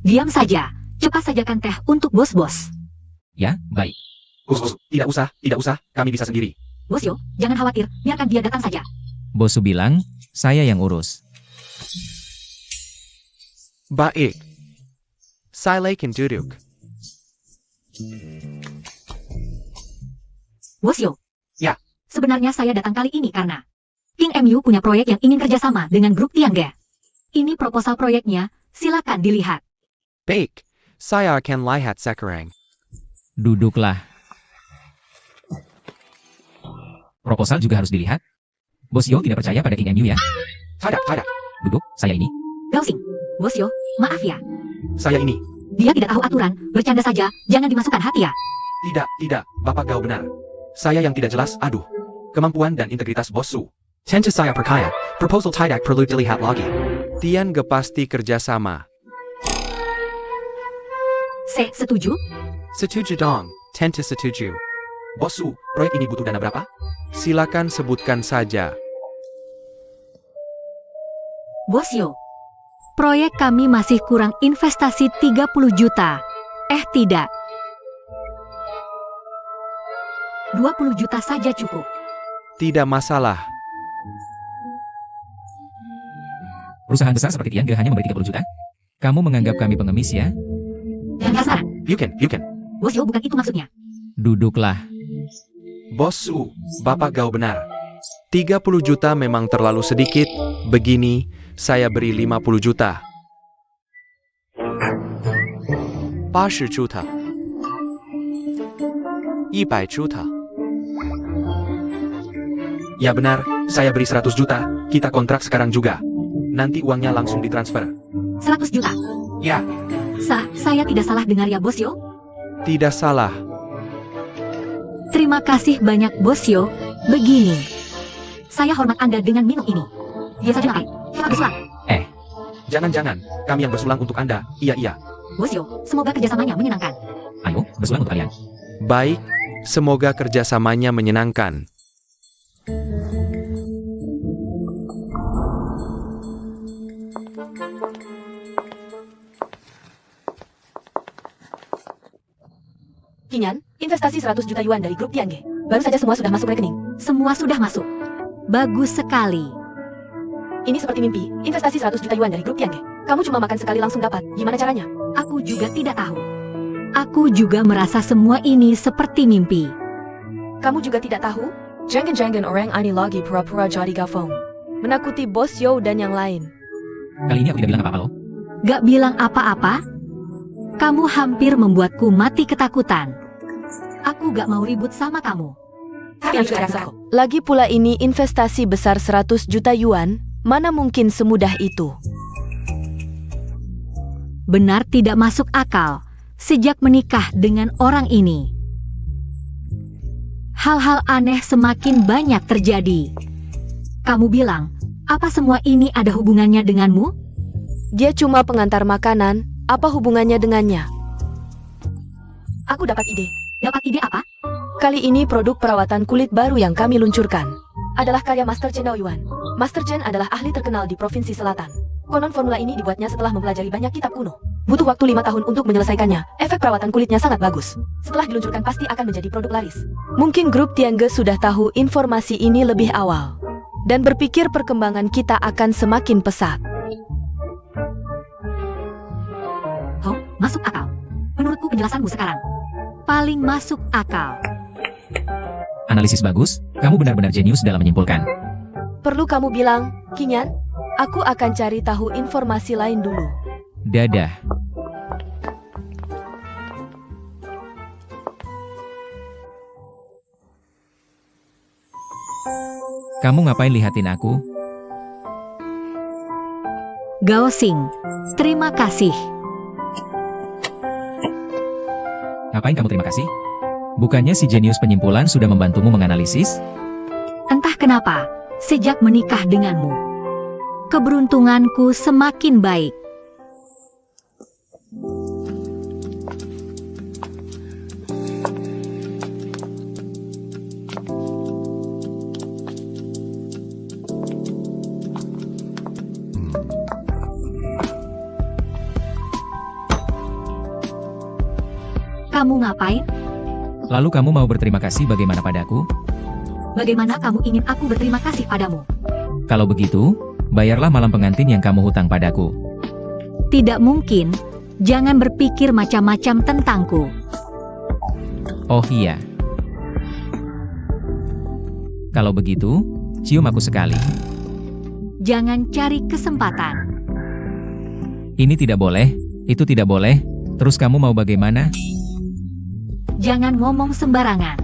Diam saja. Cepat sajakan teh untuk bos-bos. ya, baik. Tidak usah, kami bisa sendiri. Bos Yo, jangan khawatir, biarkan dia datang saja. Bosu bilang, saya yang urus. Baik. Silakan duduk. Bos Yo. Ya. Sebenarnya saya datang kali ini karena King MU punya proyek yang ingin kerjasama dengan grup Tiangge. Ini proposal proyeknya, silakan dilihat. Baik, saya akan lihat sekarang. Duduklah. Proposal juga harus dilihat. Bos Yo tidak percaya pada King MU ya. Tidak. Duduk, saya ini. Gao Xing. Bos Yo, maaf ya. Saya ini. Dia tidak tahu aturan, bercanda saja, jangan dimasukkan hati ya. Tidak, Bapak Gao benar. Saya yang tidak jelas, aduh. Kemampuan dan integritas Bos Su. Tentu saya percaya, proposal tidak perlu dilihat lagi. Tian Ge pasti kerjasama. Setuju? Setuju dong, tentu setuju. Bos Su, proyek ini butuh dana berapa? Silakan sebutkan saja. Bos Yo. Proyek kami masih kurang investasi 30 juta. Tidak. 20 juta saja cukup. Tidak masalah. Perusahaan besar seperti Tian Ge hanya memberi 30 juta? Kamu menganggap kami pengemis ya? Jangan kasar. You can. Bos Yo, bukan itu maksudnya. Duduklah. Bos Su, Bapak Gao benar. 30 juta memang terlalu sedikit. Begini, saya beri 50 juta. 80 juta. 100 juta. Ya benar, saya beri 100 juta, kita kontrak sekarang juga. Nanti uangnya langsung ditransfer. 100 juta. Ya, Saya tidak salah dengar ya, Bosyo? Tidak salah. Terima kasih banyak, Bosyo. Begini, saya hormat Anda dengan minum ini. Dia saja ngapain? Kita bersulang. Jangan-jangan, kami yang bersulang untuk Anda. Iya. Bosyo, semoga kerjasamanya menyenangkan. Ayo, bersulang untuk kalian. Baik, semoga kerjasamanya menyenangkan. Kinyan, investasi 100 juta yuan dari grup Tiange. Baru saja semua sudah masuk rekening. Semua sudah masuk. Bagus sekali. Ini seperti mimpi, investasi 100 juta yuan dari grup Tiange. Kamu cuma makan sekali langsung dapat. Gimana caranya? Aku juga tidak tahu. Aku juga merasa semua ini seperti mimpi. Kamu juga tidak tahu? Jangan-jangan orang ini lagi pura-pura jadi gafong. Menakuti Bos Yo dan yang lain. Kali ini aku tidak bilang apa-apa loh. Gak bilang apa-apa? Kamu hampir membuatku mati ketakutan. Aku gak mau ribut sama kamu. Tapi yang juga rasa kok. Lagi pula ini investasi besar 100 juta yuan, mana mungkin semudah itu? Benar tidak masuk akal. Sejak menikah dengan orang ini, hal-hal aneh semakin banyak terjadi. Kamu bilang, apa semua ini ada hubungannya denganmu? Dia cuma pengantar makanan, apa hubungannya dengannya? Aku dapat ide. Dapat ide apa? Kali ini produk perawatan kulit baru yang kami luncurkan adalah karya Master Chen Daoyuan. Master Chen adalah ahli terkenal di Provinsi Selatan. Konon formula ini dibuatnya setelah mempelajari banyak kitab kuno. Butuh waktu 5 tahun untuk menyelesaikannya. Efek perawatan kulitnya sangat bagus. Setelah diluncurkan pasti akan menjadi produk laris. Mungkin grup Tiange sudah tahu informasi ini lebih awal dan berpikir perkembangan kita akan semakin pesat. Oh, masuk akal. Menurutku penjelasanmu sekarang paling masuk akal. Analisis bagus, kamu benar-benar jenius dalam menyimpulkan. Perlu kamu bilang, Kinyan? Aku akan cari tahu informasi lain dulu. Dadah. Kamu ngapain lihatin aku? Gaosing, terima kasih. Ngapain kamu terima kasih? Bukannya si jenius penyimpulan sudah membantumu menganalisis? Entah kenapa, sejak menikah denganmu, keberuntunganku semakin baik. Kamu ngapain? Lalu kamu mau berterima kasih bagaimana padaku? Bagaimana kamu ingin aku berterima kasih padamu? Kalau begitu, bayarlah malam pengantin yang kamu hutang padaku. Tidak mungkin. Jangan berpikir macam-macam tentangku. Oh iya. Kalau begitu, cium aku sekali. Jangan cari kesempatan. Ini tidak boleh, itu tidak boleh. Terus kamu mau bagaimana? Jangan ngomong sembarangan.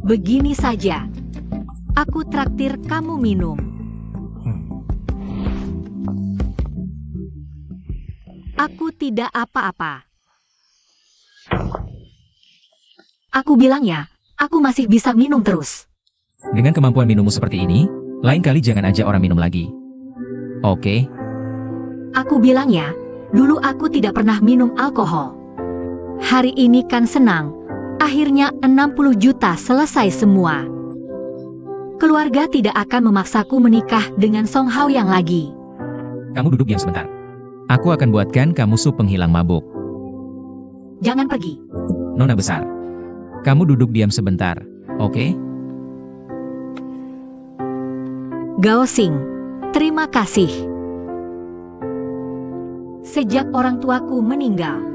Begini saja. Aku traktir kamu minum. Aku tidak apa-apa. Aku bilang ya, aku masih bisa minum terus. Dengan kemampuan minummu seperti ini, lain kali jangan ajak orang minum lagi. Oke? Aku bilang ya, dulu aku tidak pernah minum alkohol. Hari ini kan senang. Akhirnya 60 juta selesai semua. Keluarga tidak akan memaksaku menikah dengan Song Hao yang lagi. Kamu duduk diam sebentar. Aku akan buatkan kamu sup penghilang mabuk. Jangan pergi. Nona besar. Kamu duduk diam sebentar, oke? Gaosing, terima kasih. Sejak orang tuaku meninggal,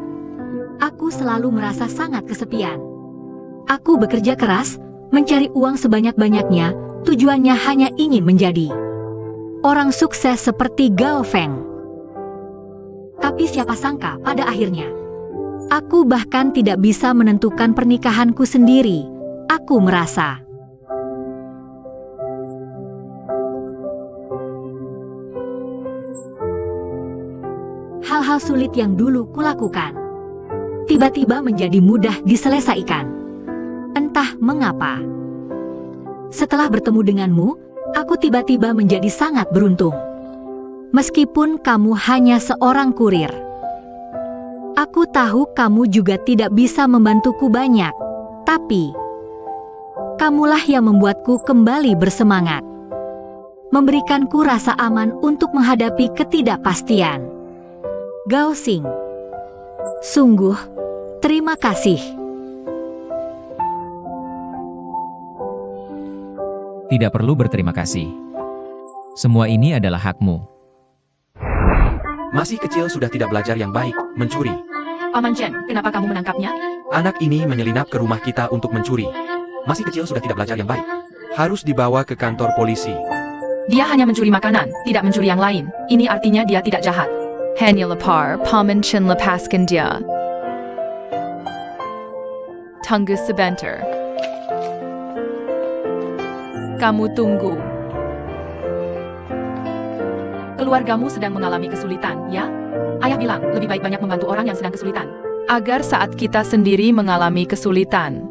aku selalu merasa sangat kesepian. Aku bekerja keras, mencari uang sebanyak-banyaknya, tujuannya hanya ingin menjadi orang sukses seperti Gao Feng. Tapi siapa sangka pada akhirnya, aku bahkan tidak bisa menentukan pernikahanku sendiri. Aku merasa hal-hal hal sulit yang dulu kulakukan tiba-tiba menjadi mudah diselesaikan. Entah mengapa. Setelah bertemu denganmu, aku tiba-tiba menjadi sangat beruntung. Meskipun kamu hanya seorang kurir. Aku tahu kamu juga tidak bisa membantuku banyak, tapi kamulah yang membuatku kembali bersemangat. Memberikanku rasa aman untuk menghadapi ketidakpastian. Gao Xing. Sungguh, terima kasih. Tidak perlu berterima kasih. Semua ini adalah hakmu. Masih kecil sudah tidak belajar yang baik, mencuri. Paman Chen, kenapa kamu menangkapnya? Anak ini menyelinap ke rumah kita untuk mencuri. Masih kecil sudah tidak belajar yang baik. Harus dibawa ke kantor polisi. Dia hanya mencuri makanan, tidak mencuri yang lain. Ini artinya dia tidak jahat. Hanya lepar, Paman Chen lepaskan dia. Tunggu sebentar. Kamu tunggu. Keluargamu sedang mengalami kesulitan, ya? Ayah bilang, lebih baik banyak membantu orang yang sedang kesulitan. Agar saat kita sendiri mengalami kesulitan,